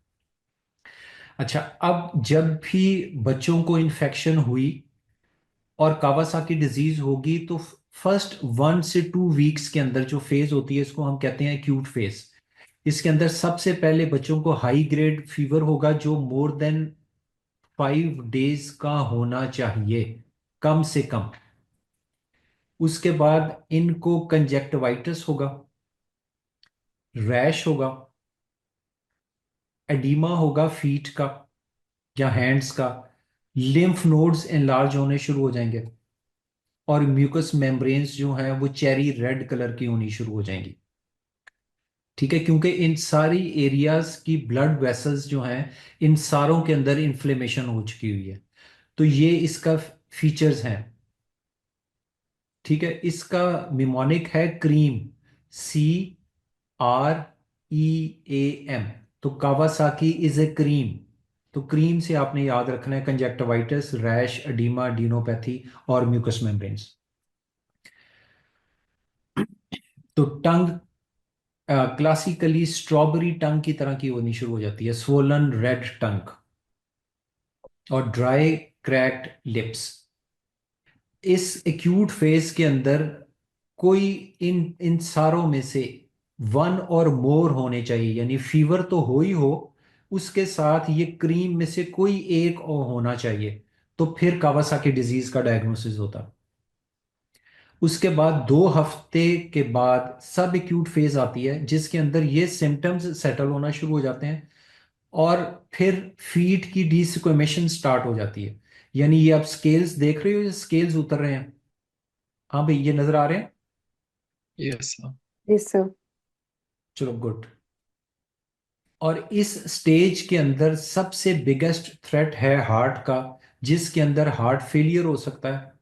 अच्छा, अब जब भी बच्चों को इन्फेक्शन हुई और कावासाकी डिजीज होगी, तो फर्स्ट 1 से 2 वीक्स के अंदर जो फेज होती है, इसको हम कहते हैं एक्यूट फेज। इसके अंदर सबसे पहले बच्चों को हाई ग्रेड फीवर होगा जो मोर देन 5 डेज का होना चाहिए, कम से कम। उसके बाद इनको कंजेक्टिवाइटिस होगा, रैश होगा, एडिमा होगा फीट का या हैंड्स का, लिम्फ नोड्स एनलार्ज होने शुरू हो जाएंगे, और म्यूकस मेम्ब्रेन्स जो हैं वो चेरी रेड कलर की होनी शुरू हो जाएंगी। ठीक है, क्योंकि इन सारी एरियाज की ब्लड वेसल्स जो हैं, इन सारों के अंदर इन्फ्लेमेशन हो चुकी हुई है। तो ये इसका फीचर्स हैं। ठीक है, इसका निमोनिक है क्रीम, CREAM। तो कावासाकी इज ए क्रीम। तो क्रीम से आपने याद रखना है कंजक्टिवाइटिस, रैश, एडिमा, डीनोपैथी और म्यूकस मेम्ब्रेन्स। तो टंग क्लासिकली स्ट्रॉबेरी टंग की तरह की होनी शुरू हो जाती है, स्वोलन रेड टंग और ड्राई क्रैक्ड लिप्स। इस एक्यूट फेज के अंदर कोई इन इन सारों में से वन और मोर होने चाहिए, यानी फीवर तो हो ही हो, उसके साथ ये क्रीम में से कोई एक और होना चाहिए, तो फिर कावासाकी डिजीज का डायग्नोसिस होता। उसके बाद 2 हफ्ते के बाद सब एक्यूट फेज आती है जिसके अंदर ये सिम्टम्स सेटल होना शुरू हो जाते हैं और फिर फीट की डिसिक्वेमेशन स्टार्ट हो जाती है। यानी ये आप स्केल्स देख रहे हो, ये स्केल्स उतर रहे हैं। हाँ भाई, ये नजर आ रहे हैं? Yes, sir. Yes, sir. चलो गुड। और इस स्टेज के अंदर सबसे बिगेस्ट थ्रेट है हार्ट का, जिसके अंदर हार्ट फेलियर हो सकता है,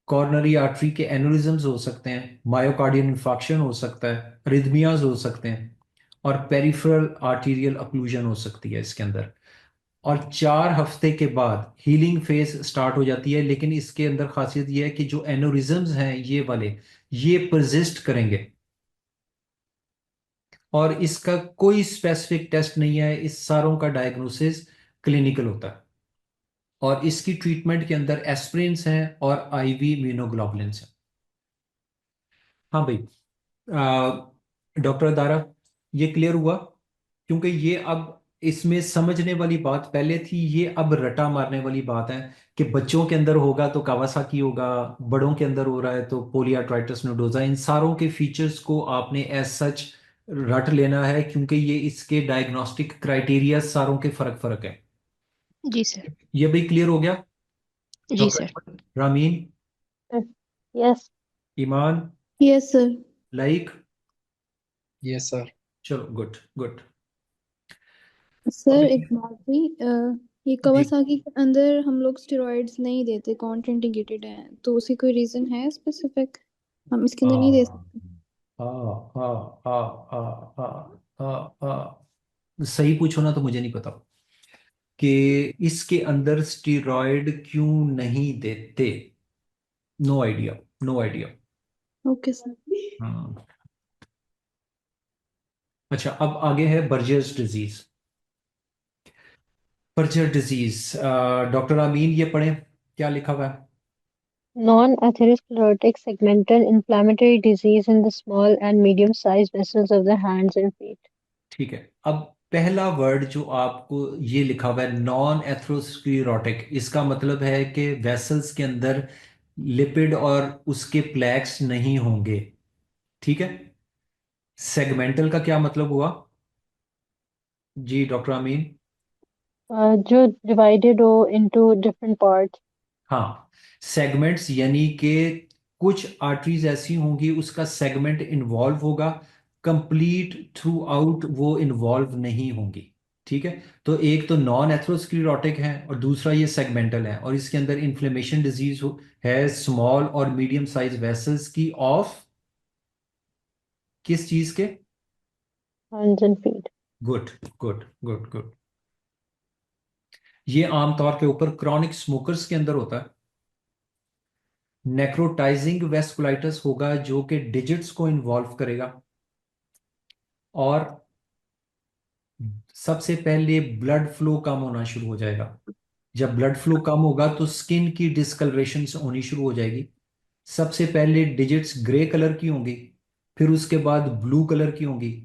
कॉर्नरी आर्टरी के एनुरिज्म्स हो सकते हैं, मायोकार्डियल इंफाक्शन हो सकता है, रिदमियाज हो सकते हैं और पेरिफेरल आर्टीरियल अक्लूजन हो सकती है इसके अंदर। और 4 हफ्ते के बाद हीलिंग फेज स्टार्ट हो जाती है, लेकिन इसके अंदर खासियत यह है कि जो एनोरिज्म्स हैं ये वाले, ये परसिस्ट करेंगे और इसका कोई स्पेसिफिक टेस्ट नहीं है, इस सारों का डायग्नोसिस क्लिनिकल होता है। और इसकी ट्रीटमेंट के अंदर एस्प्रिन्स हैं और IV इम्यूनोग्लोबुलिन्स हैं। हाँ भाई, डॉक्टर दारा, ये क्लियर हुआ? क्योंकि ये अब इसमें समझने वाली बात पहले थी, ये अब रटा मारने वाली बात है कि बच्चों के अंदर होगा तो कावासाकी होगा, बड़ों के अंदर हो रहा है तो पोलियाट्राइटिस नोडोजा। इन सारों के फीचर्स को आपने एज सच रट लेना है, क्योंकि ये इसके डायग्नोस्टिक क्राइटेरिया सारों के फर्क फर्क है। जी सर। ये भाई क्लियर हो गया? जी sir. Doctor Rameen, Yes. Iman, yes sir. Laiq? Yes, sir. चलो गुड गुड। सर अब एक बात थी, ये जी, कवासाकी के अंदर हम लोग स्टेरॉइड्स नहीं देते, कॉन्ट्राइंडिकेटेड है, तो उसी कोई रीजन है स्पेसिफिक? हम इसके अंदर नहीं दे हाँ सकते? हाँ हाँ हाँ हाँ हाँ हाँ हाँ, सही पूछो ना तो मुझे नहीं पता कि इसके अंदर स्टीरॉयड क्यों नहीं देते। No idea, no idea. Okay sir. हाँ। अच्छा, अब आगे है Buerger's disease. Buerger disease, doctor Amin ये पढ़ें, क्या लिखा हुआ है? Non-atherosclerotic segmental inflammatory disease in the small and medium-sized vessels of the hands and feet. ठीक है, अब पहला वर्ड जो आपको ये लिखा हुआ है नॉन एथ्रोस्क्लेरोटिक, इसका मतलब है कि वेसल्स के अंदर लिपिड और उसके प्लैक्स नहीं होंगे। ठीक है। सेगमेंटल का क्या मतलब हुआ जी डॉक्टर अमीन? जो divided हो into different parts. हाँ, सेगमेंट्स यानी कि कुछ आर्टरीज ऐसी होंगी उसका सेगमेंट इन्वॉल्व होगा, कंप्लीट थ्रू आउट वो इन्वॉल्व नहीं होंगी। ठीक है। तो एक तो नॉन एथ्रोस्क्लेरोटिक है और दूसरा ये सेगमेंटल है, और इसके अंदर इन्फ्लेमेशन डिजीज है स्मॉल और मीडियम साइज वेसल्स की, ऑफ किस चीज के? Hands and feet. Good good good good. ये आमतौर के ऊपर क्रॉनिक स्मोकर्स के अंदर होता है। नेक्रोटाइजिंग वेस्कुलाइटिस होगा जो कि डिजिट्स को इन्वॉल्व करेगा, और सबसे पहले ब्लड फ्लो कम होना शुरू हो जाएगा। जब ब्लड फ्लो कम होगा तो स्किन की डिस्कलरेशन होनी शुरू हो जाएगी। सबसे पहले डिजिट्स ग्रे कलर की होंगी, फिर उसके बाद ब्लू कलर की होंगी,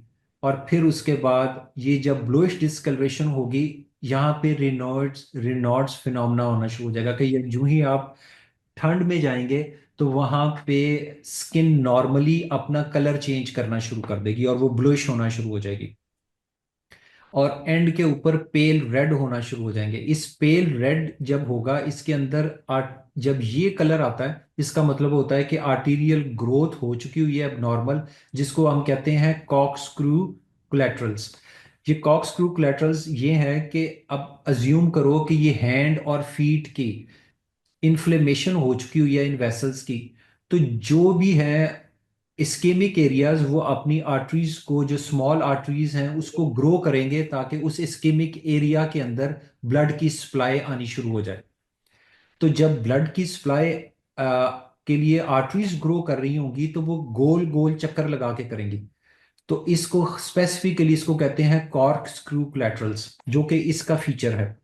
और फिर उसके बाद ये जब ब्लूइश डिस्कलरेशन होगी, यहाँ पे रिनॉल्ड्स फिनोमेना होना शुरू हो जाएगा कि ये यूं ही आप ठंड में जाएंगे तो वहां पे स्किन नॉर्मली अपना कलर चेंज करना शुरू कर देगी और वो ब्लूइश होना शुरू हो जाएगी, और एंड के ऊपर पेल रेड होना शुरू हो जाएंगे। इस पेल रेड जब होगा इसके अंदर जब ये कलर आता है इसका मतलब होता है कि आर्टीरियल ग्रोथ हो चुकी हुई है अब नॉर्मल, जिसको हम कहते हैं कॉक्सक्रू कोलेटरल्स। ये कॉक्सक्रू कोलेटरल्स ये है कि अब अज्यूम करो कि ये हैंड और फीट की इन्फ्लेमेशन हो चुकी हुई है इन वेसल्स की, तो जो भी है इस्केमिक एरियाज वो अपनी आर्टरीज को, जो स्मॉल आर्टरीज हैं, उसको ग्रो करेंगे ताकि उस इस्केमिक एरिया के अंदर ब्लड की सप्लाई आनी शुरू हो जाए। तो जब ब्लड की सप्लाई के लिए आर्टरीज ग्रो कर रही होंगी तो वो गोल गोल चक्कर लगा के करेंगी। तो इसको स्पेसिफिकली इसको कहते हैं कॉर्क स्क्रू कोलैटरल्स, जो कि इसका फीचर है।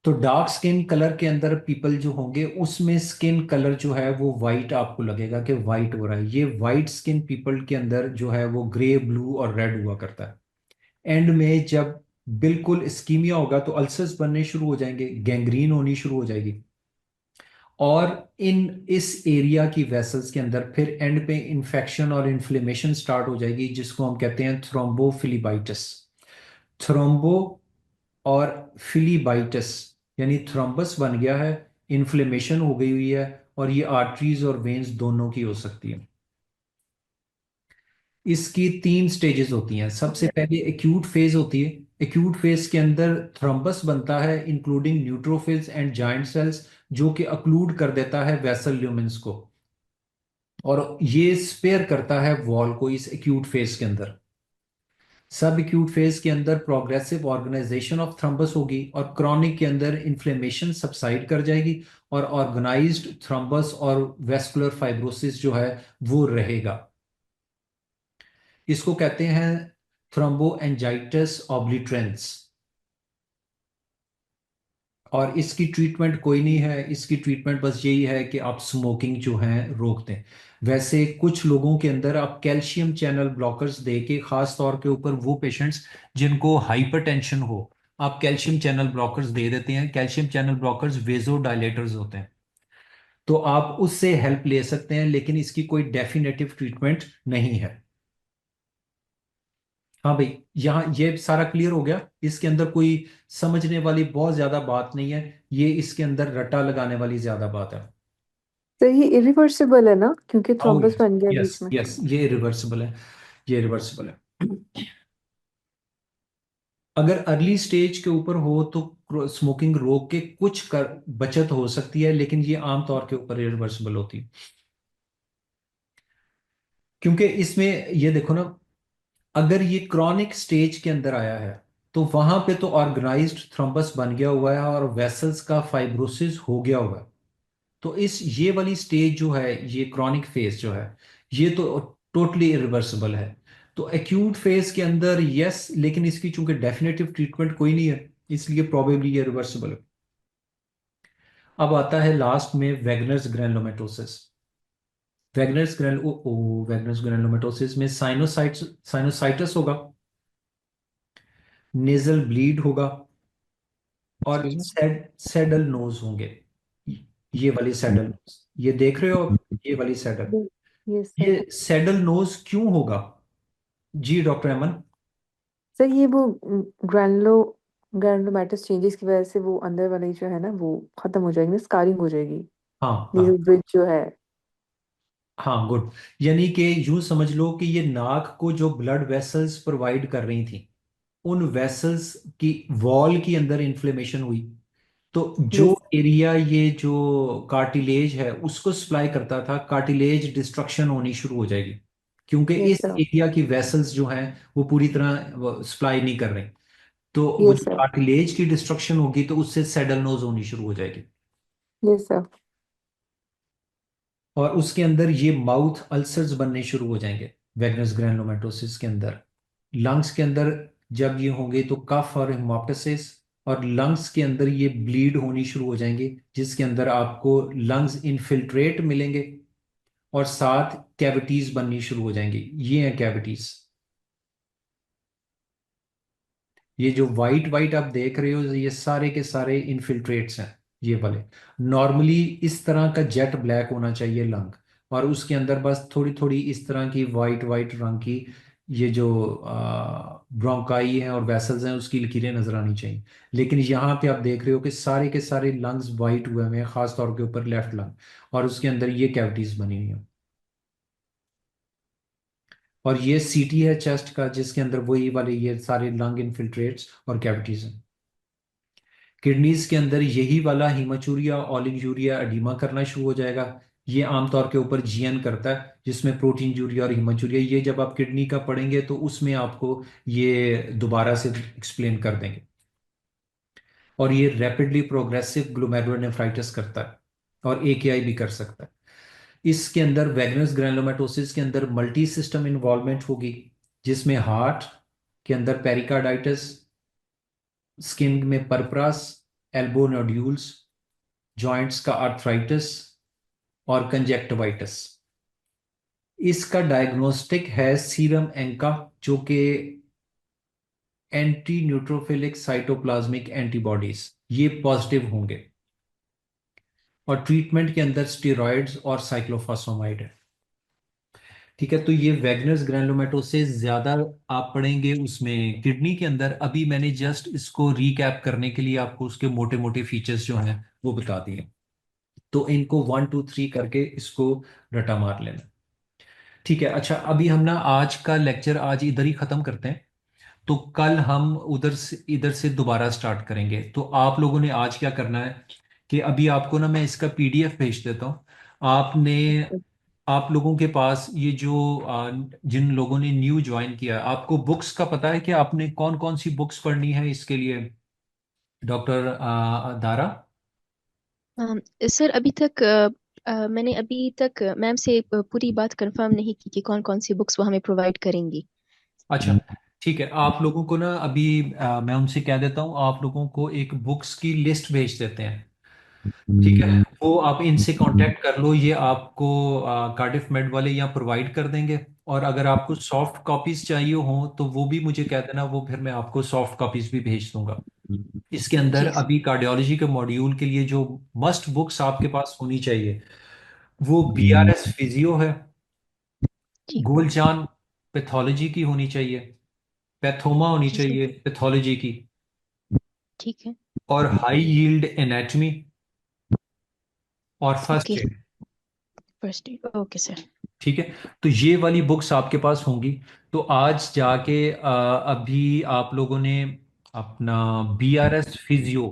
तो डार्क स्किन कलर के अंदर पीपल जो होंगे उसमें स्किन कलर जो है वो वाइट आपको लगेगा कि वाइट हो रहा है। ये वाइट स्किन पीपल के अंदर जो है वो ग्रे, ब्लू और रेड हुआ करता है। एंड में जब बिल्कुल इस्कीमिया होगा तो अल्सर्स बनने शुरू हो जाएंगे, गैंग्रीन होनी शुरू हो जाएगी, और इस एरिया की वेसल्स के अंदर फिर एंड पे इंफेक्शन और इन्फ्लेमेशन स्टार्ट हो जाएगी, जिसको हम कहते हैं थ्रोम्बोफिलीबाइटिस। थ्रोम्बो और फिलीबाइटिस यानी थ्रोम्बस बन गया है, इन्फ्लेमेशन हो गई हुई है, और ये आर्टरीज और वेन्स दोनों की हो सकती है। इसकी 3 स्टेजेस होती हैं। सबसे पहले एक्यूट फेज होती है। एक्यूट फेज के अंदर थ्रोम्बस बनता है including neutrophils and giant cells, जो कि अक्लूड कर देता है वेसल ल्यूमेंस को, और ये स्पेयर करता है वॉल को इस एक्यूट फेज के अंदर। सब एक्यूट फेज के अंदर प्रोग्रेसिव ऑर्गेनाइजेशन ऑफ थ्रोम्बस होगी, और क्रॉनिक के अंदर इन्फ्लेमेशन सबसाइड कर जाएगी, और ऑर्गेनाइज्ड थ्रोम्बस और वेस्कुलर फाइब्रोसिस जो है वो रहेगा। इसको कहते हैं थ्रोम्बोएंजाइटिस ऑब्लिटरेंस। और इसकी ट्रीटमेंट कोई नहीं है, इसकी ट्रीटमेंट बस यही है कि आप स्मोकिंग जो है रोक दें। वैसे कुछ लोगों के अंदर आप कैल्शियम चैनल ब्लॉकर्स दे के, खास तौर के ऊपर वो पेशेंट्स जिनको हाइपरटेंशन हो, आप कैल्शियम चैनल ब्लॉकर्स दे देते हैं। कैल्शियम चैनल ब्लॉकर्स वेजो डायलेटर्स होते हैं, तो आप उससे हेल्प ले सकते हैं, लेकिन इसकी कोई डेफिनेटिव ट्रीटमेंट नहीं है। हाँ भाई, यहाँ ये सारा क्लियर हो गया। इसके अंदर कोई समझने वाली बहुत ज्यादा बात नहीं है, ये इसके अंदर रटा लगाने वाली ज्यादा बात है। तो ये इरिवर्सिबल है ना, क्योंकि ओ थ्रोम्बस यस, बन गया यस बीच में। यस, ये रिवर्सिबल है, ये रिवर्सिबल है। अगर अर्ली स्टेज के ऊपर हो तो स्मोकिंग रोक के कुछ कर बचत हो सकती है, लेकिन ये आमतौर के ऊपर रिवर्सिबल होती है। क्योंकि इसमें ये देखो ना, अगर ये क्रॉनिक स्टेज के अंदर आया है तो वहां पे तो ऑर्गेनाइज्ड थ्रोम्बस बन गया हुआ है और वेसल्स का फाइब्रोसिस हो गया हुआ है। तो इस ये वाली स्टेज जो है, ये क्रॉनिक फेज जो है, ये तो टोटली इरिवर्सिबल है। तो एक्यूट फेज के अंदर यस, लेकिन इसकी चूंकि डेफिनेटिव ट्रीटमेंट कोई नहीं है, इसलिए प्रोबेबली ये रिवर्सिबल है। अब आता है लास्ट में वेगनर्स ग्रैनुलोमेटोसिस। वेगनर्स ग्रैनुलोमेटोसिस में साइनोसाइटिस होगा, नेजल ब्लीड होगा, और एक्सक्यूज मी। सैडल नोज होंगे। ये वाली सैडल नोज, ये देख रहे हो आप, ये वाली सैडल। ये सर, ये सैडल नोज क्यों होगा? जी डॉक्टर अमन। सर ये वो ग्रैनुलो ग्रैनुलोमेटस चेंजेस की वजह से वो अंदर वाली जो है ना वो खत्म हो जाएगी ना, स्कारिंग हो जाएगी। हाँ नेजल हाँ ब्रिज जो है। हाँ, गुड। यानी कि यूं समझ लो कि ये नाक को जो ब्लड वेसल्स प्रोवाइड कर रही थी, उन वेसल्स की वॉल के अंदर इन्फ्लेमेशन हुई, तो जो यस एरिया ये जो कार्टिलेज है उसको सप्लाई करता था, कार्टिलेज डिस्ट्रक्शन होनी शुरू हो जाएगी, क्योंकि यस इस सर। एरिया की वेसल्स जो हैं वो पूरी तरह सप्लाई नहीं कर रही। तो वो यस जो सर। कार्टिलेज की डिस्ट्रक्शन होगी तो उससे सैडल नोज होनी शुरू हो जाएगी, यस सर। और उसके अंदर ये माउथ अल्सर्स बनने शुरू हो जाएंगे वेगनस ग्रैनुलोमेटोसिस के अंदर। लंग्स के अंदर जब ये होंगे तो कफ और हेमोप्टासिस, और लंग्स के अंदर ये ब्लीड होनी शुरू हो जाएंगे, जिसके अंदर आपको लंग्स इनफिल्ट्रेट मिलेंगे, और साथ कैविटीज बननी शुरू हो जाएंगी। ये हैं कैविटीज। ये जो वाइट वाइट आप देख रहे हो, ये सारे के सारे इनफिल्ट्रेट्स हैं, ये वाले। नॉर्मली इस तरह का जेट ब्लैक होना चाहिए लंग, और उसके अंदर बस थोड़ी थोड़ी इस तरह की वाइट वाइट रंग की ये जो ब्रोंकाई है और वेसल्स हैं उसकी लकीरें नजर आनी चाहिए। लेकिन यहाँ पे आप देख रहे हो कि सारे के सारे लंग्स वाइट हुए हुए हैं, खास तौर के ऊपर लेफ्ट लंग, और उसके अंदर ये कैविटीज बनी हुई हैं। और ये सीटी है चेस्ट का, जिसके अंदर वही वाले ये सारे लंग इनफिल्ट्रेट्स और कैविटीज हैं। किडनीज के अंदर यही वाला हीमाचूरिया, ऑलिगूरिया, एडिमा करना शुरू हो जाएगा। ये आमतौर के ऊपर जीएन करता है, जिसमें प्रोटीन यूरिया और हीमोजूरिया, ये जब आप किडनी का पढ़ेंगे तो उसमें आपको ये दोबारा से एक्सप्लेन कर देंगे। और ये रैपिडली प्रोग्रेसिव ग्लोमेरुलोनेफ्राइटिस करता है और एकेआई भी कर सकता है। इसके अंदर वैगनस ग्रैनुलोमैटोसिस के अंदर मल्टी सिस्टम इन्वॉल्वमेंट होगी, जिसमें हार्ट के अंदर पेरिकार्डाइटिस, स्किन में परपरास, एल्बो नोड्यूल्स, जॉइंट्स का आर्थराइटिस और कंजेक्टिवाइटिस। इसका डायग्नोस्टिक है सीरम एंका, जो कि एंटी न्यूट्रोफिलिक साइटोप्लाज्मिक एंटीबॉडीज, ये पॉजिटिव होंगे। और ट्रीटमेंट के अंदर स्टेरॉइड्स और साइक्लोफॉस्फामाइड है। ठीक है, तो ये वैगनस ग्रैनुलोमैटोसिस ज्यादा आप पढ़ेंगे उसमें किडनी के अंदर। अभी मैंने जस्ट इसको रीकैप करने के लिए आपको उसके मोटे मोटे फीचर्स जो हैं वो बता दिए, तो इनको 1 2 3 करके इसको रटा मार लेना। ठीक है, अच्छा अभी हम ना आज का लेक्चर आज इधर ही खत्म करते हैं, तो कल हम इधर से दोबारा स्टार्ट करेंगे। तो आप लोगों ने आज क्या करना है कि अभी आपको ना मैं इसका पीडीएफ भेज देता हूँ। आपने आप लोगों के पास ये जो जिन लोगों ने न्यू ज्वाइन किया, आपको बुक्स का पता है कि आपने कौन कौन सी बुक्स पढ़नी है इसके लिए, डॉक्टर दारा? सर अभी तक मैंने अभी तक मैम से पूरी बात कंफर्म नहीं की कि कौन कौन सी बुक्स वो हमें प्रोवाइड करेंगी। अच्छा ठीक है, आप लोगों को ना अभी मैं उनसे कह देता हूँ, आप लोगों को एक बुक्स की लिस्ट भेज देते हैं। ठीक है, वो आप इनसे कांटेक्ट कर लो, ये आपको कार्डिफ मेड वाले यहाँ प्रोवाइड कर देंगे। और अगर आपको सॉफ्ट कॉपीज चाहिए हो तो वो भी मुझे कह देना, वो फिर मैं आपको सॉफ्ट कॉपीज भी भेज दूंगा। इसके अंदर जी अभी कार्डियोलॉजी के मॉड्यूल के लिए जो मस्ट बुक्स आपके पास होनी चाहिए, वो बीआरएस फिजियो है, जी गोलजान पैथोलॉजी की होनी चाहिए, पैथोमा होनी जी सर चाहिए पैथोलॉजी की, ठीक है और हाई यील्ड एनाटॉमी और first okay aid. First aid okay sir ठीक है, तो ये वाली बुक्स आपके पास होंगी। तो आज जाके अभी आप लोगों ने अपना बीआरएस फिजियो,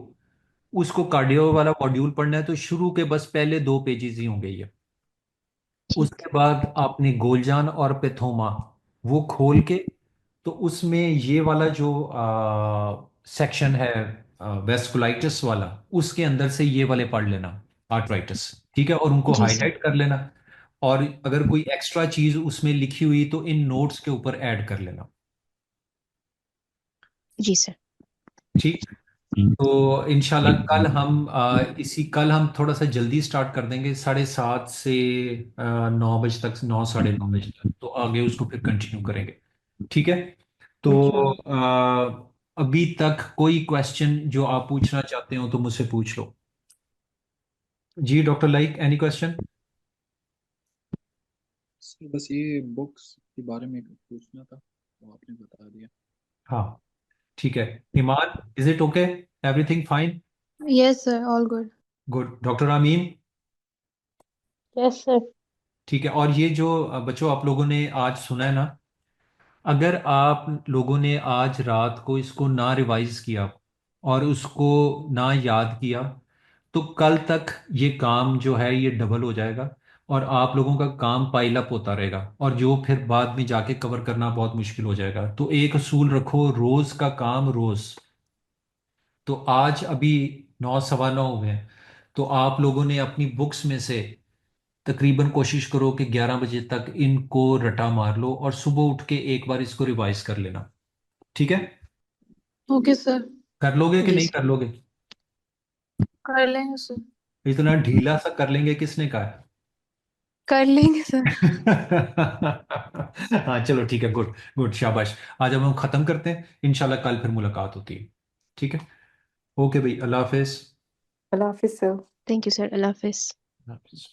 उसको कार्डियो वाला मॉड्यूल पढ़ना है, तो शुरू के बस पहले 2 पेजेस ही होंगे ये। ठीक उसके बाद आपने गोलजान और पेथोमा वो खोल के, तो उसमें ये वाला जो सेक्शन है वेस्कुलाइटिस वाला, उसके अंदर से ये वाले पढ़ लेना, आर्थराइटिस। ठीक है, और उनको जी सर हाईलाइट कर लेना। और अगर कोई एक्स्ट्रा चीज उसमें लिखी हुई तो इन नोट्स के ऊपर ऐड कर लेना। जी सर ठीक, तो इंशाल्लाह कल हम थोड़ा सा जल्दी स्टार्ट कर देंगे, 7:30 से 9 बजे तक, 9 साढ़े 9 बजे तक, तो आगे उसको फिर कंटिन्यू करेंगे। ठीक है, तो इंशाल्लाह। अभी तक कोई क्वेश्चन जो आप पूछना चाहते हो तो मुझसे पूछ लो। जी doctor like, any question? Sir बस ये बुक्स के बारे में पूछना था, तो आपने बता दिया। हाँ ठीक है। Iman, is it okay? Everything fine? Yes, sir. All good. Good. Doctor Amin? Yes sir. ठीक है, और ये जो बच्चों आप लोगों ने आज सुना है ना, अगर आप लोगों ने आज रात को इसको ना रिवाइज किया और उसको ना याद किया, तो कल तक ये काम जो है ये डबल हो जाएगा, और आप लोगों का काम पाइल अप होता रहेगा, और जो फिर बाद में जाके कवर करना बहुत मुश्किल हो जाएगा। तो एक असूल रखो, रोज का काम रोज। तो आज अभी 9 सवा 9 हुए हैं, तो आप लोगों ने अपनी बुक्स में से तकरीबन कोशिश करो कि 11 बजे तक इनको रटा मार लो, और सुबह उठ के एक बार इसको रिवाइज कर लेना। ठीक है, Okay, sir. कर लोगे कि जी नहीं सर कर लोगे? कर लेंगे सर। इतना ढीला सा कर लेंगे किसने कहा कर लेंगे सर। है? हाँ चलो ठीक है, गुड गुड, शाबाश। आज अब हम खत्म करते हैं, इंशाल्लाह कल फिर मुलाकात होती है। ठीक है, ओके भाई, अल्लाह हाफिज। अल्लाह हाफिज सर। थैंक यू सर अल्लाह हाफिज अल्लाह हाफिज।